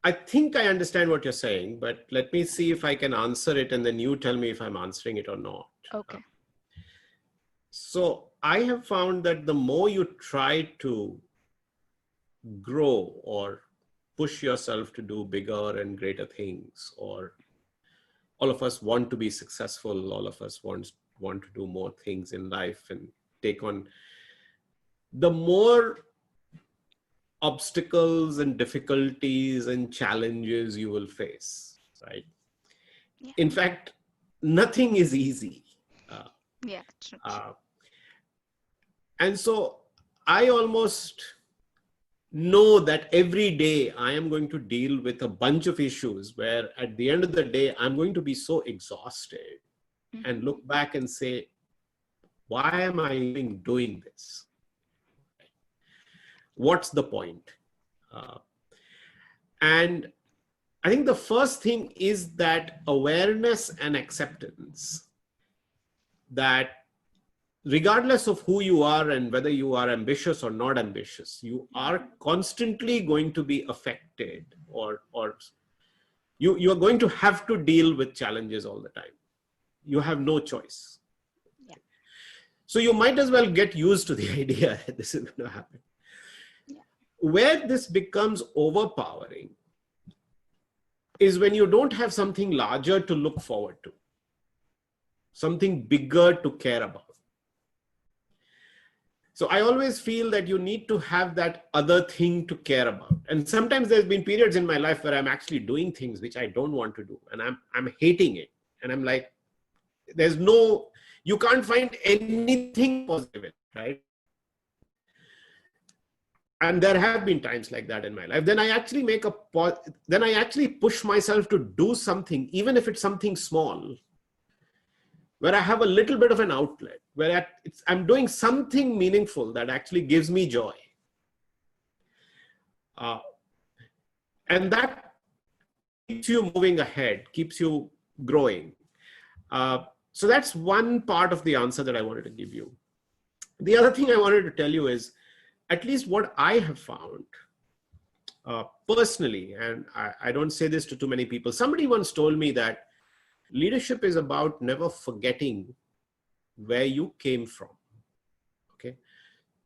I think I understand what you're saying, but let me see if I can answer it and then you tell me if I'm answering it or not. Okay. So I have found that the more you try to grow or push yourself to do bigger and greater things, or all of us want to be successful, all of us want to do more things in life and take on, the more obstacles and difficulties and challenges you will face, right? Yeah. In fact, nothing is easy. Uh, Yeah. True. uh, and so I almost know that every day I am going to deal with a bunch of issues where at the end of the day, I'm going to be so exhausted and Mm-hmm. look back and say, why am I even doing this? What's the point? Uh, and I think the first thing is that awareness and acceptance that regardless of who you are and whether you are ambitious or not ambitious, you are constantly going to be affected, or you are going to have to deal with challenges all the time. You have no choice. Yeah. So you might as well get used to the idea that this is going to happen. Yeah. Where this becomes overpowering is when you don't have something larger to look forward to, something bigger to care about. So I always feel that you need to have that other thing to care about. And sometimes there's been periods in my life where I'm actually doing things which I don't want to do, and I'm hating it. And I'm like, there's no, you can't find anything positive in it, right? And there have been times like that in my life. Then I actually then I actually push myself to do something, even if it's something small, where I have a little bit of an outlet, where I'm doing something meaningful that actually gives me joy. And that keeps you moving ahead, keeps you growing. So that's one part of the answer that I wanted to give you. The other thing I wanted to tell you is, at least what I have found personally, and I don't say this to too many people. Somebody once told me that leadership is about never forgetting where you came from. Okay.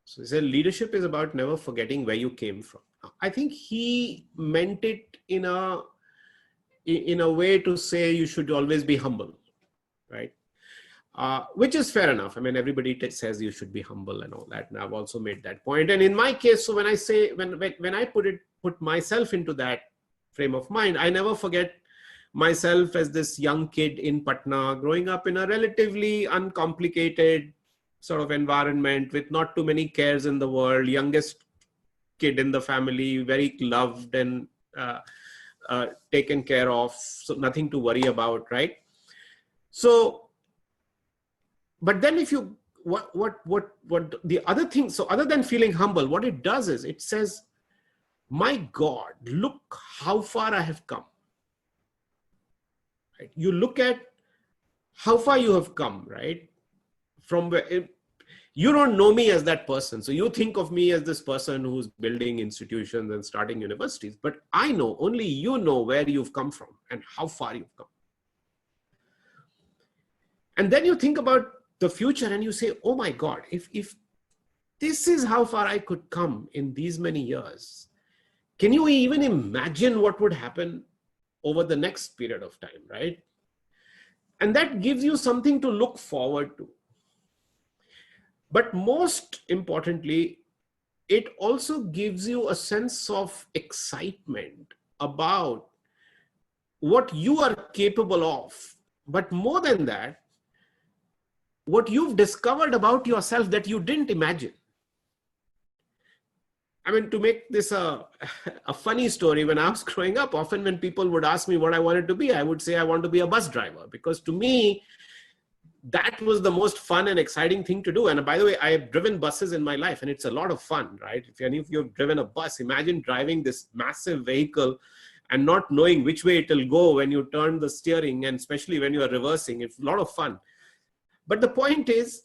So he said leadership is about never forgetting where you came from. I think he meant it in a way to say you should always be humble, right? Which is fair enough. I mean, everybody says you should be humble and all that, and I've also made that point. And in my case, so when I say when I put myself into that frame of mind, I never forget myself as this young kid in Patna, growing up in a relatively uncomplicated sort of environment with not too many cares in the world, youngest kid in the family, very loved and taken care of, so nothing to worry about, right? So, but then if you, what the other thing, so other than feeling humble, what it does is it says, my God, look how far I have come. Right? You look at how far you have come, right? from where you don't know me as that person. So you think of me as this person who's building institutions and starting universities, but I know, only you know where you've come from and how far you've come. And then you think about the future and you say, oh my God, if this is how far I could come in these many years, can you even imagine what would happen over the next period of time, right? And that gives you something to look forward to. But most importantly, it also gives you a sense of excitement about what you are capable of. But more than that, what you've discovered about yourself that you didn't imagine. I mean, to make this a funny story, when I was growing up, often when people would ask me what I wanted to be, I would say I want to be a bus driver, because to me, that was the most fun and exciting thing to do. And by the way, I have driven buses in my life and it's a lot of fun, right? If any of you have driven a bus, imagine driving this massive vehicle and not knowing which way it will go when you turn the steering, and especially when you are reversing. It's a lot of fun. But the point is,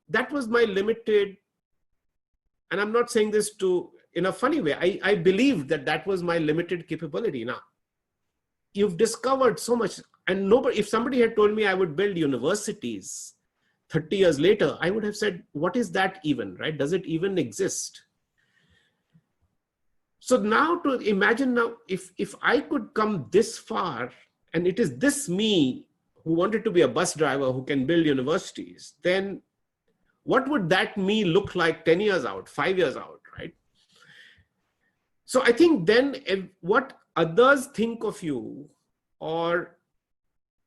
that was my limited, and I'm not saying this in a funny way, I believed that was my limited capability. Now, you've discovered so much. And if somebody had told me I would build universities 30 years later, I would have said, what is that even, right? Does it even exist? So now to imagine now, if I could come this far, and it is this me who wanted to be a bus driver who can build universities, then what would that me look like 10 years out, 5 years out, right? So I think then what others think of you, or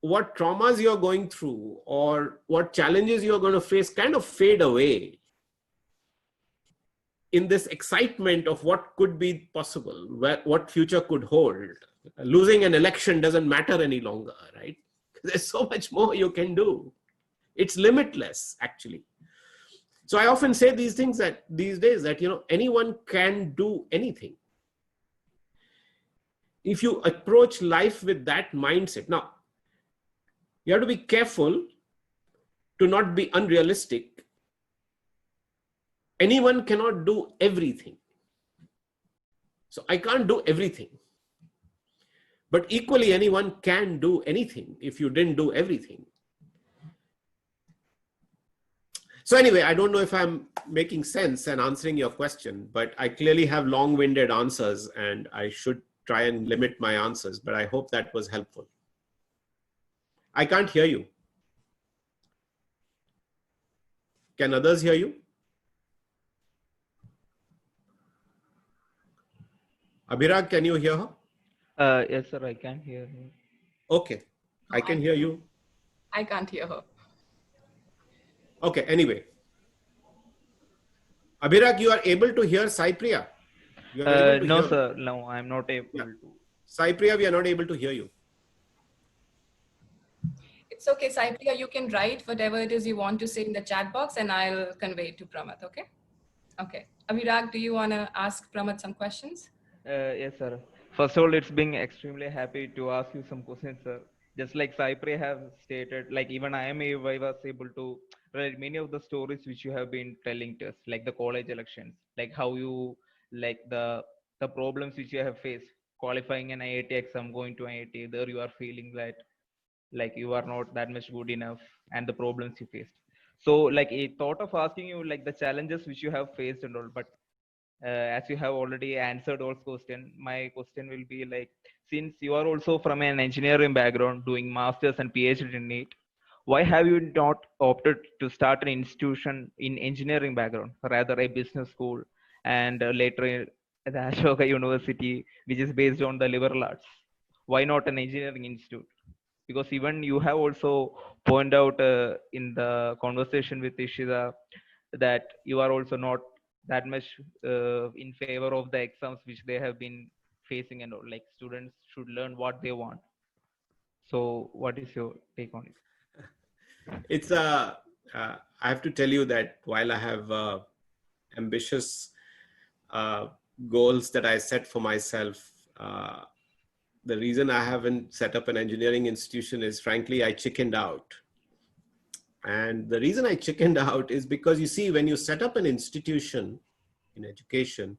what traumas you're going through, or what challenges you're going to face kind of fade away in this excitement of what could be possible, what future could hold. Losing an election doesn't matter any longer, right? There's so much more you can do. It's limitless, actually. So I often say these things these days that, anyone can do anything. If you approach life with that mindset. Now, you have to be careful to not be unrealistic. Anyone cannot do everything. So I can't do everything. But equally, anyone can do anything if you didn't do everything. So anyway, I don't know if I'm making sense and answering your question, but I clearly have long-winded answers and I should try and limit my answers, but I hope that was helpful. I can't hear you. Can others hear you? Abhirag, can you hear her? Yes, sir, I can hear her. Okay, I can hear you. I can't hear her. Okay, anyway. Abhirag, you are able to hear Saipriya? You are able to No, hear sir, no, I'm not able to. Saipriya, we are not able to hear you. It's okay, Saipriya, you can write whatever it is you want to say in the chat box and I'll convey it to Pramath, okay? Okay. Abhirag, do you want to ask Pramath some questions? Yes, sir. First of all, it's being extremely happy to ask you some questions, sir. Just like Cypre have stated, like even I was able to relate many of the stories which you have been telling to us, like the college elections, like how you, like the problems which you have faced, qualifying an IIT exam, going to IIT, there you are feeling that like you are not that much good enough, and the problems you faced. So like a thought of asking you like the challenges which you have faced and all, but as you have already answered all question, my question will be like, since you are also from an engineering background doing masters and PhD in it, why have you not opted to start an institution in engineering background, rather a business school, and later the Ashoka University, which is based on the liberal arts? Why not an engineering institute? Because even you have also pointed out in the conversation with Ishida that you are also not that much in favor of the exams which they have been facing and all. Like students should learn what they want. So what is your take on it? It's I have to tell you that while I have ambitious goals that I set for myself, the reason I haven't set up an engineering institution is, frankly, I chickened out. And the reason I chickened out is because, you see, when you set up an institution in education,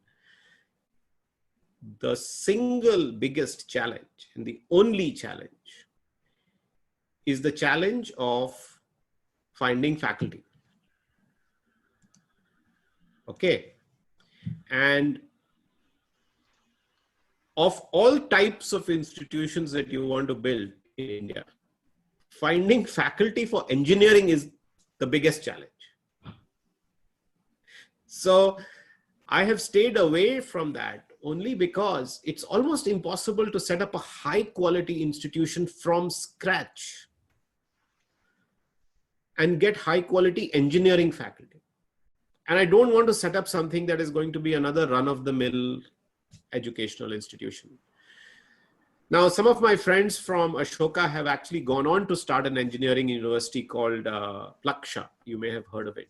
the single biggest challenge and the only challenge is the challenge of finding faculty. Okay. And of all types of institutions that you want to build in India, finding faculty for engineering is the biggest challenge. So I have stayed away from that only because it's almost impossible to set up a high quality institution from scratch and get high quality engineering faculty. And I don't want to set up something that is going to be another run of the mill educational institution. Now, some of my friends from Ashoka have actually gone on to start an engineering university called Plaksha. You may have heard of it.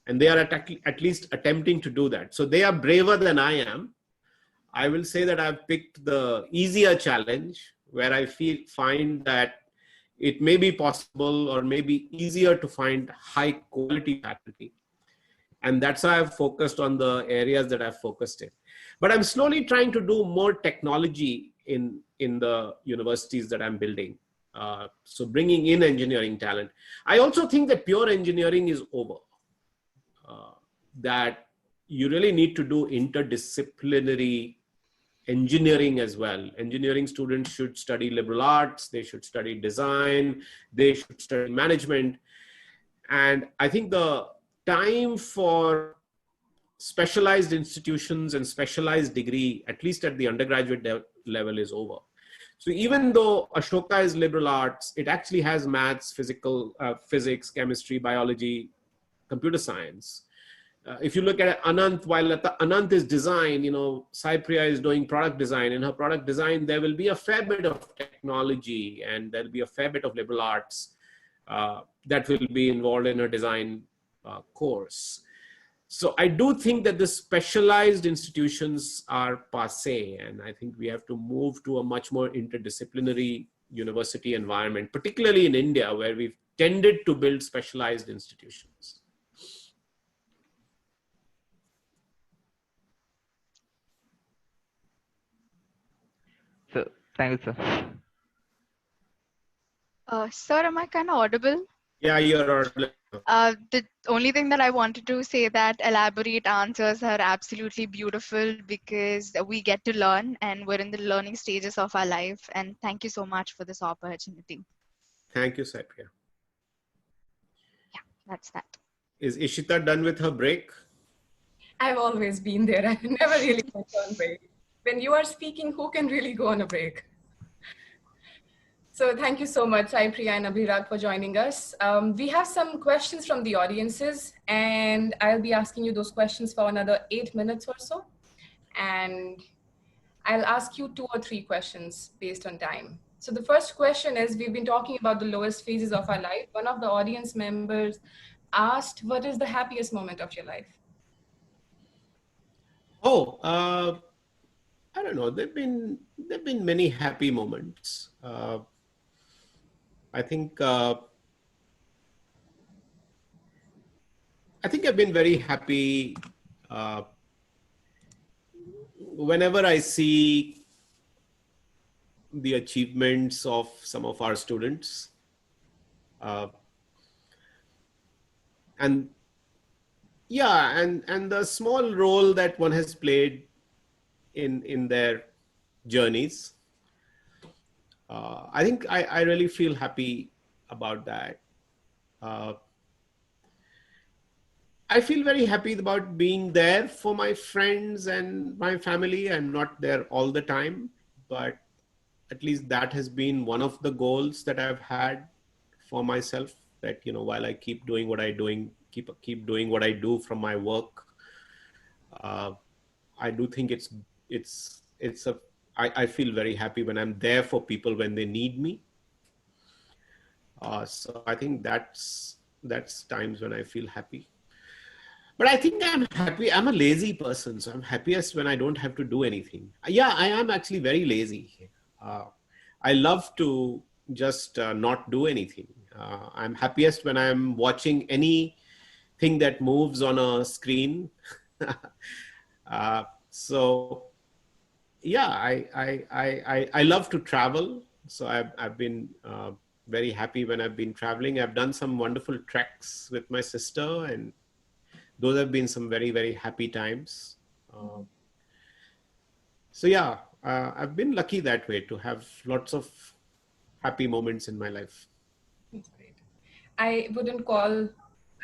And they are at least attempting to do that. So they are braver than I am. I will say that I've picked the easier challenge, where I find that it may be possible or maybe easier to find high quality faculty. And that's why I've focused on the areas that I've focused in. But I'm slowly trying to do more technology in the universities that I'm building. So bringing in engineering talent. I also think that pure engineering is over. That you really need to do interdisciplinary engineering as well. Engineering students should study liberal arts, they should study design, they should study management. And I think the time for specialized institutions and specialized degree, at least at the undergraduate level, is over. So even though Ashoka is liberal arts, it actually has maths, physics, chemistry, biology, computer science. If you look at Anant, while Anant is design, Sai Priya is doing product design. In her product design, there will be a fair bit of technology and there'll be a fair bit of liberal arts that will be involved in her design course. So I do think that the specialized institutions are passé, and I think we have to move to a much more interdisciplinary university environment, particularly in India, where we've tended to build specialized institutions. So, thank you, sir. Sir, am I kind of audible? Yeah, you're audible. The only thing that I wanted to say, that elaborate answers are absolutely beautiful because we get to learn and we're in the learning stages of our life. And thank you so much for this opportunity. Thank you, Sai Priya. Yeah, that's that. Is Ishita done with her break? I've always been there. I've never really went on break. When you are speaking, who can really go on a break? So thank you so much, Sai Priya and Abhirag, for joining us. We have some questions from the audiences, and I'll be asking you those questions for another 8 minutes or so. And I'll ask you 2 or 3 questions based on time. So the first question is, we've been talking about the lowest phases of our life. One of the audience members asked, what is the happiest moment of your life? Oh, I don't know. There've been many happy moments. I think I've been very happy whenever I see the achievements of some of our students, and yeah, and the small role that one has played in their journeys. I think I really feel happy about that. I feel very happy about being there for my friends and my family. I'm not there all the time, but at least that has been one of the goals that I've had for myself, that, while I keep doing what I'm doing, keep doing what I do from my work, I do think I feel very happy when I'm there for people when they need me. So I think that's times when I feel happy. But I think I'm happy. I'm a lazy person, so I'm happiest when I don't have to do anything. Yeah, I am actually very lazy. I love to just not do anything. I'm happiest when I'm watching anything that moves on a screen. So yeah, I love to travel. So I've been very happy when I've been traveling. I've done some wonderful treks with my sister, and those have been some very, very happy times. So yeah, I've been lucky that way to have lots of happy moments in my life. That's great. I wouldn't call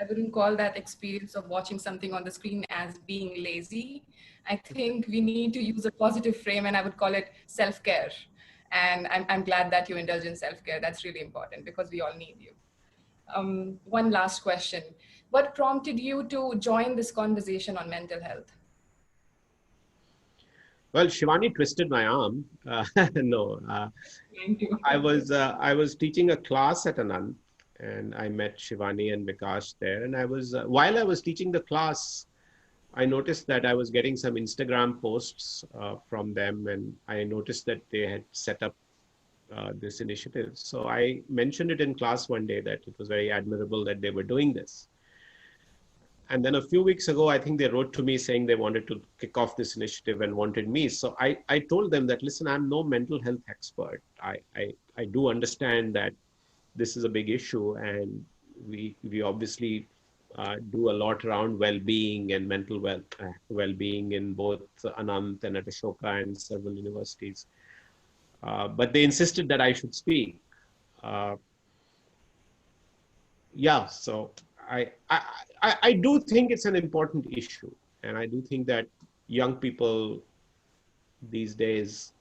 I wouldn't call that experience of watching something on the screen as being lazy. I think we need to use a positive frame, and I would call it self-care. And I'm glad that you indulge in self-care. That's really important because we all need you. One last question. What prompted you to join this conversation on mental health? Well, Shivani twisted my arm. No, Thank you. I was teaching a class at Anand, and I met Shivani and Vikash there. And I was while I was teaching the class, I noticed that I was getting some Instagram posts from them, and I noticed that they had set up this initiative. So I mentioned it in class one day that it was very admirable that they were doing this. And then a few weeks ago, I think they wrote to me saying they wanted to kick off this initiative and wanted me. So I told them that, listen, I'm no mental health expert. I do understand that this is a big issue, and we obviously do a lot around well-being and mental well-being in both Anant and at Ashoka and several universities. But they insisted that I should speak. Uh, yeah, so I do think it's an important issue, and I do think that young people these days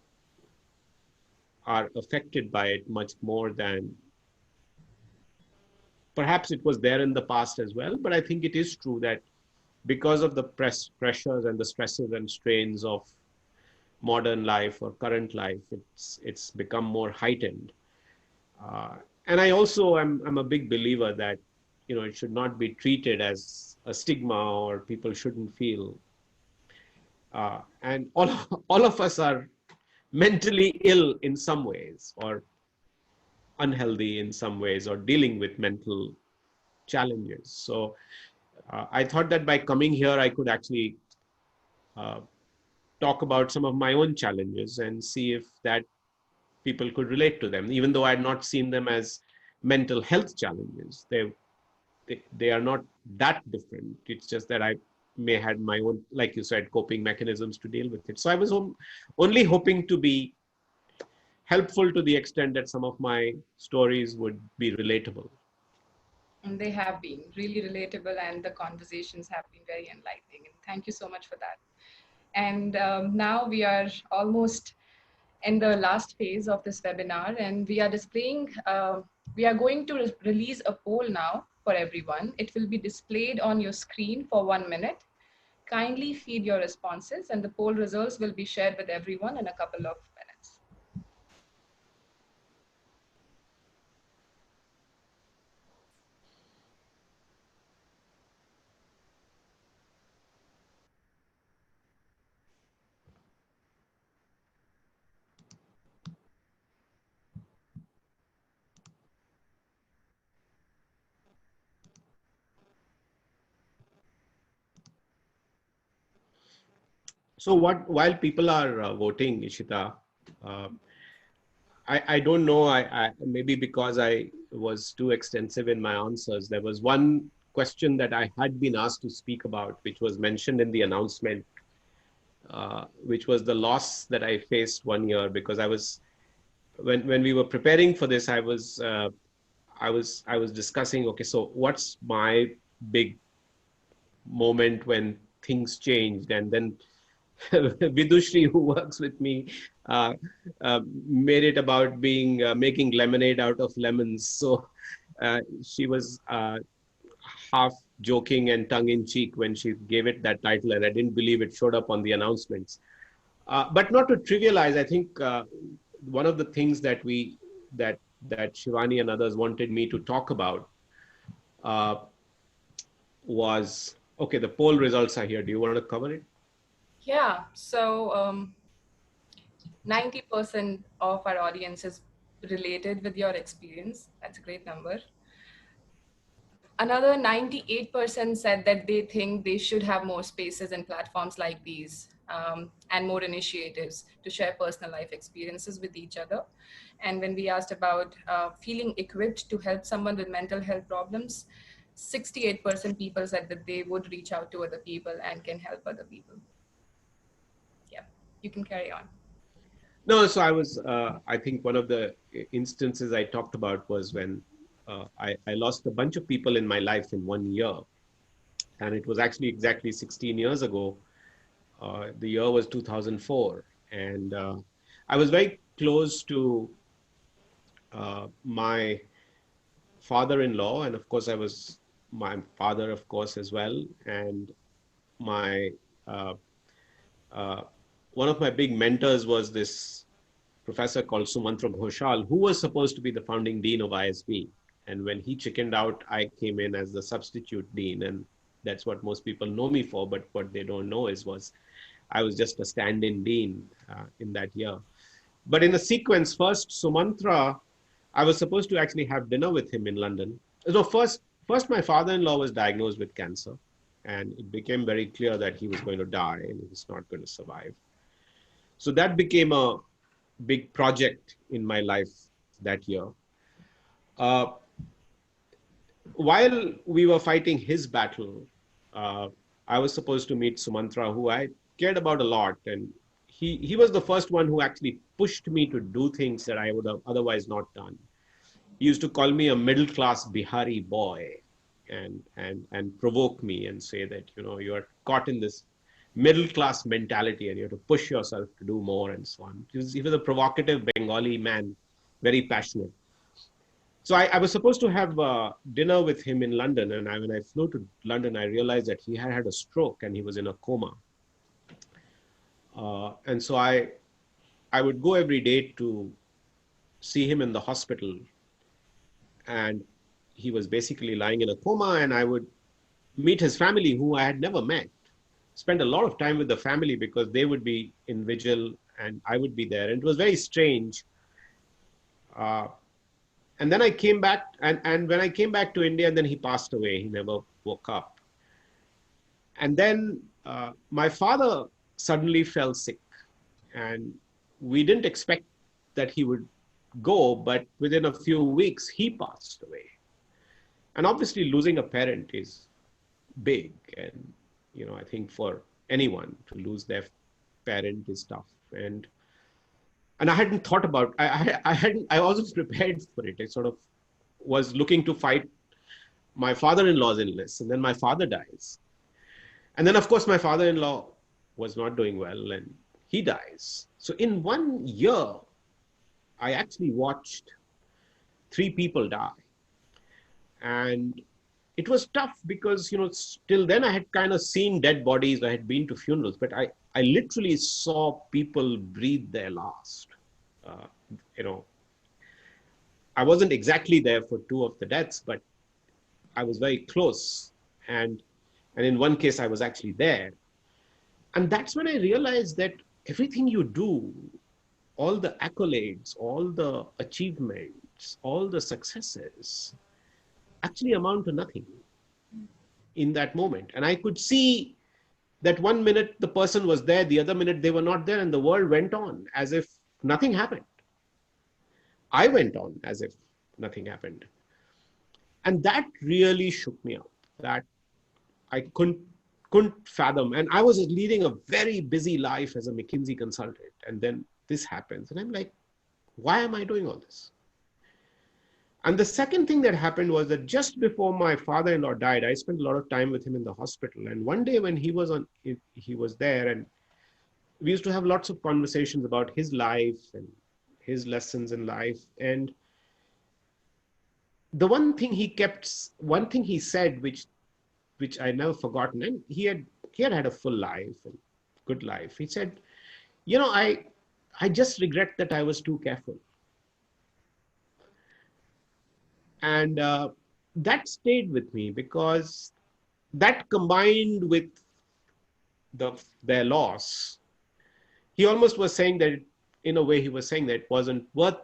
are affected by it much more than perhaps it was there in the past as well. But I think it is true that because of the pressures and the stresses and strains of modern life or current life, it's become more heightened. Uh, and I also am a big believer that it should not be treated as a stigma or people shouldn't feel. And all of us are mentally ill in some ways or unhealthy in some ways or dealing with mental challenges. So I thought that by coming here, I could actually uh, talk about some of my own challenges and see if that people could relate to them, even though I had not seen them as mental health challenges. They are not that different. It's just that I may had my own, like you said, coping mechanisms to deal with it. So I was only hoping to be helpful to the extent that some of my stories would be relatable. And they have been really relatable, and the conversations have been very enlightening. And thank you so much for that. And now we are almost in the last phase of this webinar, and we are we are going to release a poll now for everyone. It will be displayed on your screen for 1 minute. Kindly feed your responses, and the poll results will be shared with everyone in a couple of minutes. So while people are voting, Ishita, uh, I don't know. Maybe because I was too extensive in my answers. There was one question that I had been asked to speak about, which was mentioned in the announcement, which was the loss that I faced 1 year because I was when we were preparing for this, I was discussing. Okay, so what's my big moment when things changed, and then Vidushri, who works with me, uh, made it about being making lemonade out of lemons. So she was half joking and tongue in cheek when she gave it that title, and I didn't believe it showed up on the announcements. But not to trivialize, I think one of the things that that Shivani and others wanted me to talk about uh, was okay. The poll results are here. Do you want to cover it? Yeah, so 90% of our audience is related with your experience. That's a great number. Another 98% said that they think they should have more spaces and platforms like these, and more initiatives to share personal life experiences with each other. And when we asked about feeling equipped to help someone with mental health problems, 68% people said that they would reach out to other people and can help other people. Yeah, you can carry on. No, so I think one of the instances I talked about was when I lost a bunch of people in my life in 1 year. And it was actually exactly 16 years ago. The year was 2004. And I was very close to my father-in-law. And of course, I was my father, of course, as well. And my uh, uh, one of my big mentors was this professor called Sumantra Ghoshal, who was supposed to be the founding dean of ISB. And when he chickened out, I came in as the substitute dean. And that's what most people know me for. But what they don't know was I was just a stand-in dean in that year. But in a sequence, first Sumantra, I was supposed to actually have dinner with him in London. So first my father-in-law was diagnosed with cancer. And it became very clear that he was going to die and he was not going to survive. So that became a big project in my life that year. Uh, while we were fighting his battle, uh, I was supposed to meet Sumantra, who I cared about a lot. And he was the first one who actually pushed me to do things that I would have otherwise not done. He used to call me a middle-class Bihari boy and provoke me and say that, you're caught in this middle-class mentality and you have to push yourself to do more and so on. He was a provocative Bengali man, very passionate. So I was supposed to have dinner with him in London. And when I flew to London, I realized that he had had a stroke and he was in a coma. And so I would go every day to see him in the hospital. And he was basically lying in a coma, and I would meet his family, who I had never met. Spend a lot of time with the family because they would be in vigil and I would be there. And it was very strange. And then I came back, and when I came back to India, and then he passed away. He never woke up. And then my father suddenly fell sick, and we didn't expect that he would go, but within a few weeks, he passed away. And obviously losing a parent is big. And, I think for anyone to lose their parent is tough. And I hadn't thought about, I wasn't prepared for it. I sort of was looking to fight my father-in-law's illness, and then my father dies. And then, of course, my father-in-law was not doing well and he dies. So in 1 year, I actually watched 3 people die. And it was tough because, till then I had kind of seen dead bodies. I had been to funerals, but I literally saw people breathe their last. I wasn't exactly there for 2 of the deaths, but I was very close. And in one case, I was actually there. And that's when I realized that everything you do, all the accolades, all the achievements, all the successes, actually amount to nothing in that moment. And I could see that 1 minute the person was there, the other minute they were not there, and the world went on as if nothing happened. I went on as if nothing happened. And that really shook me up, that I couldn't fathom. And I was leading a very busy life as a McKinsey consultant. And then this happens. And I'm like, why am I doing all this? And the second thing that happened was that just before my father-in-law died, I spent a lot of time with him in the hospital. And one day when he was there, and we used to have lots of conversations about his life and his lessons in life. And the one thing he said, which I never forgotten, and he had a full life and good life. He said, I just regret that I was too careful. And that stayed with me because that combined with their loss, he almost was saying that, in a way, he was saying that it wasn't worth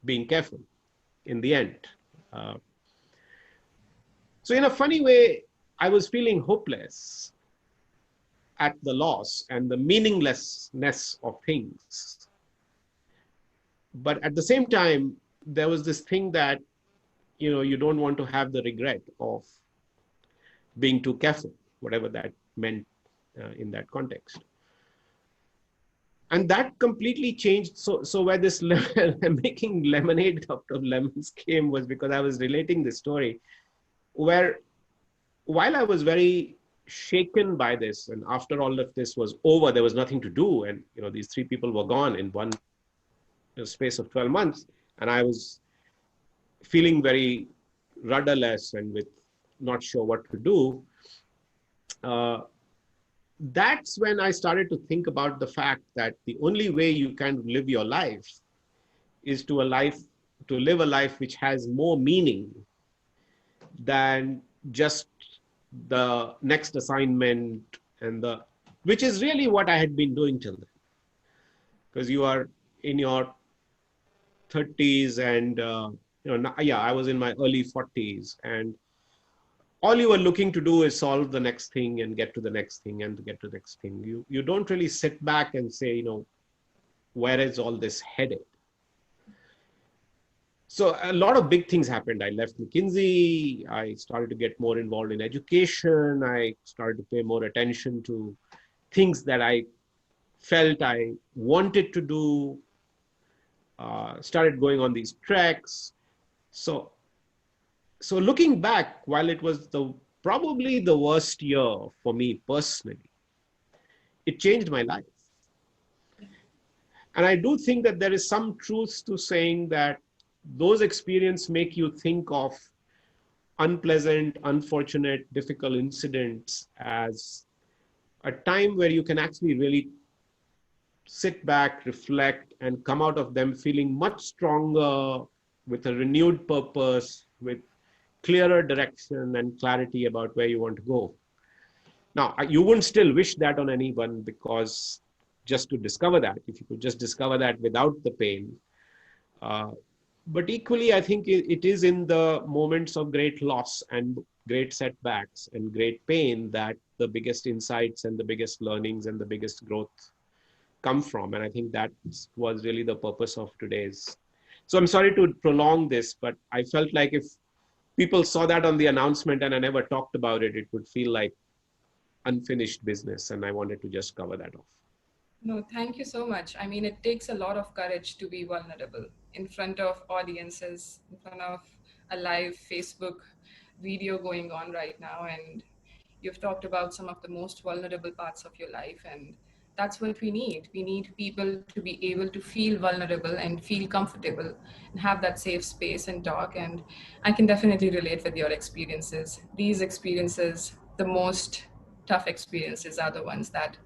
being careful in the end. So in a funny way, I was feeling hopeless at the loss and the meaninglessness of things. But at the same time, there was this thing that, you don't want to have the regret of being too careful, whatever that meant in that context. And that completely changed. So where this making lemonade out of lemons came was because I was relating this story where, while I was very shaken by this, and after all of this was over, there was nothing to do, and these three people were gone in one space of 12 months, and I was feeling very rudderless and with not sure what to do. That's when I started to think about the fact that the only way you can live your life is to live a life which has more meaning than just the next assignment, which is really what I had been doing till then. Because you are in your 30s and I was in my early 40s, and all you were looking to do is solve the next thing and get to the next thing and get to the next thing. You don't really sit back and say, where is all this headed? So a lot of big things happened. I left McKinsey. I started to get more involved in education. I started to pay more attention to things that I felt I wanted to do. Started going on these treks. So looking back, while it was probably the worst year for me personally, it changed my life. And I do think that there is some truth to saying that those experiences make you think of unpleasant, unfortunate, difficult incidents as a time where you can actually really sit back, reflect, and come out of them feeling much stronger, with a renewed purpose, with clearer direction and clarity about where you want to go. Now, you wouldn't still wish that on anyone, because just to discover that, if you could just discover that without the pain. But equally, I think it is in the moments of great loss and great setbacks and great pain that the biggest insights and the biggest learnings and the biggest growth come from. And I think that was really the purpose of today's. So I'm sorry to prolong this, but I felt like if people saw that on the announcement and I never talked about it, it would feel like unfinished business. And I wanted to just cover that off. No, thank you so much. I mean, it takes a lot of courage to be vulnerable in front of audiences, in front of a live Facebook video going on right now. And you've talked about some of the most vulnerable parts of your life. And that's what we need. We need people to be able to feel vulnerable and feel comfortable and have that safe space and talk. And I can definitely relate with your experiences. These experiences, the most tough experiences, are the ones that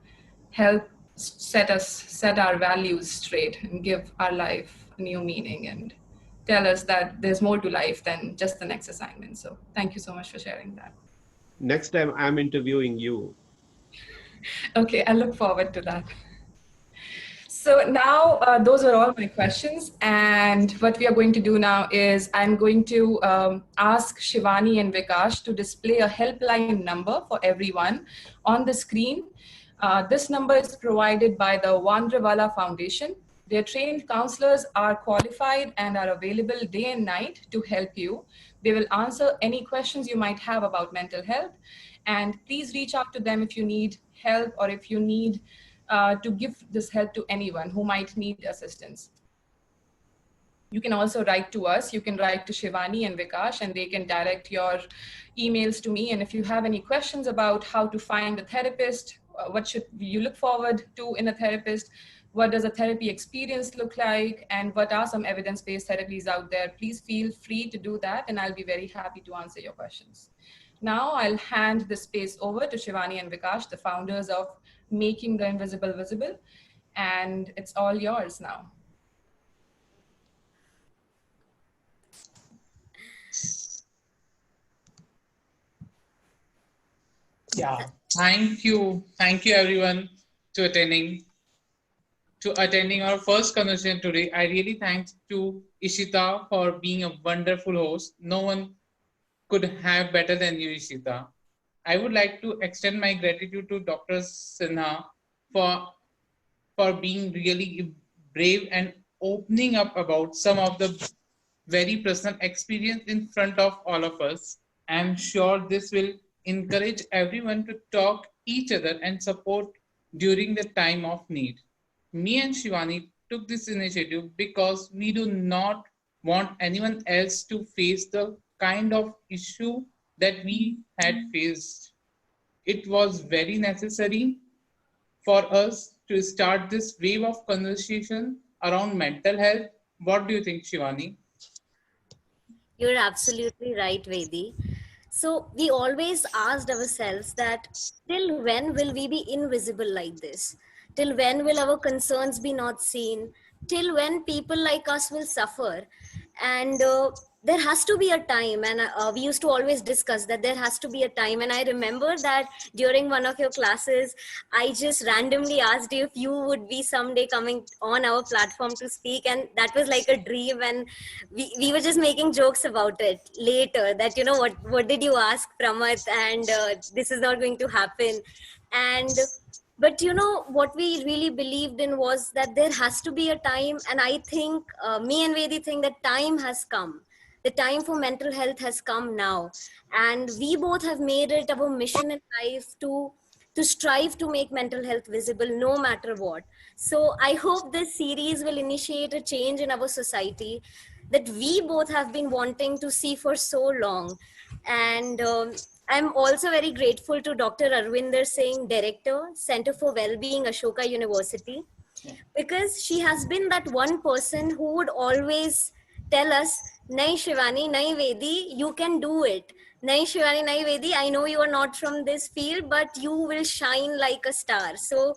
help set our values straight and give our life a new meaning and tell us that there's more to life than just the next assignment. So thank you so much for sharing that. Next time I'm interviewing you. Okay, I look forward to that. So now those are all my questions. And what we are going to do now is I'm going to ask Shivani and Vikash to display a helpline number for everyone on the screen. This number is provided by the Wandrawala Foundation. Their trained counselors are qualified and are available day and night to help you. They will answer any questions you might have about mental health. And please reach out to them if you need help or if you need to give this help to anyone who might need assistance. You can also write to us. You can write to Shivani and Vikash, and they can direct your emails to me. And if you have any questions about how to find a therapist, what should you look forward to in a therapist, what does a therapy experience look like, and what are some evidence-based therapies out there, please feel free to do that, and I'll be very happy to answer your questions. Now I'll hand the space over to Shivani and Vikash, the founders of Making the Invisible Visible, and it's all yours now. Yeah, thank you everyone to attending our first conversation today. I really thanks to Ishita for being a wonderful host. No one could have better than you, Ishita. I would like to extend my gratitude to Dr. Sinha for being really brave and opening up about some of the very personal experience in front of all of us. I'm sure this will encourage everyone to talk each other and support during the time of need. Me and Shivani took this initiative because we do not want anyone else to face the kind of issue that we had faced. It was very necessary for us to start this wave of conversation around mental health. What do you think, Shivani? You're absolutely right, Vedi. So we always asked ourselves that till when will we be invisible like this? Till when will our concerns be not seen? Till when people like us will suffer? And there has to be a time, and we used to always discuss that there has to be a time. And I remember that during one of your classes, I just randomly asked you if you would be someday coming on our platform to speak, and that was like a dream. And we were just making jokes about it later that, you know, what did you ask Pramath, and this is not going to happen. And but you know what we really believed in was that there has to be a time. And I think me and Vedi think that time has come. The time for mental health has come now, and we both have made it our mission in life to strive to make mental health visible no matter what. So I hope this series will initiate a change in our society that we both have been wanting to see for so long. And I'm also very grateful to Dr. Arvinder Singh, Director, Center for Wellbeing, Ashoka University, because she has been that one person who would always tell us, Nai Shivani, Nai Vedi, you can do it. Nai Shivani, Nai Vedi, I know you are not from this field, but you will shine like a star. So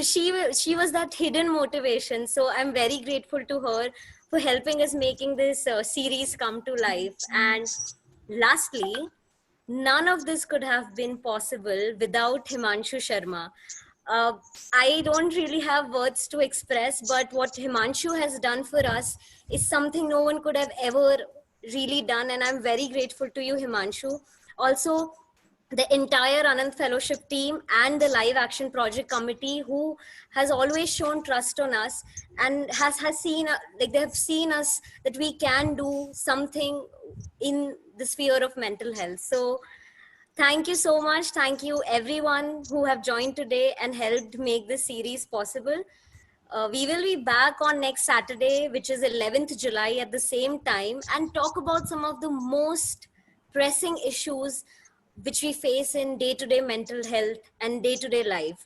she was that hidden motivation. So I'm very grateful to her for helping us making this series come to life. And lastly, none of this could have been possible without Himanshu Sharma. Uh, I don't really have words to express, but what Himanshu has done for us is something no one could have ever really done. And I'm very grateful to you, Himanshu. Also, the entire Anand Fellowship team and the Live Action Project Committee, who has always shown trust on us and has seen, like they have seen us that we can do something in the sphere of mental health. So thank you so much. Thank you everyone who have joined today and helped make this series possible. We will be back on next Saturday, which is 11th July at the same time, and talk about some of the most pressing issues which we face in day-to-day mental health and day-to-day life.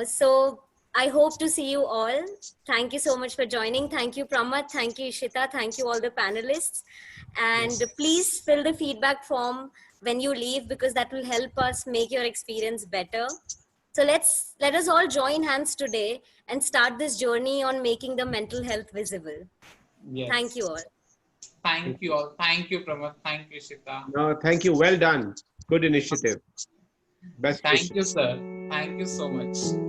So I hope to see you all. Thank you so much for joining. Thank you, Pramath. Thank you, Ishita. Thank you, all the panelists. And please fill the feedback form when you leave, because that will help us make your experience better. So let us all join hands today and start this journey on making the mental health visible. Yes. Thank you all. Thank you all. Thank you, Pramath. Thank you, Shita. No, thank you. Well done. Good initiative. Best Thank wishes. you, sir. Thank you so much.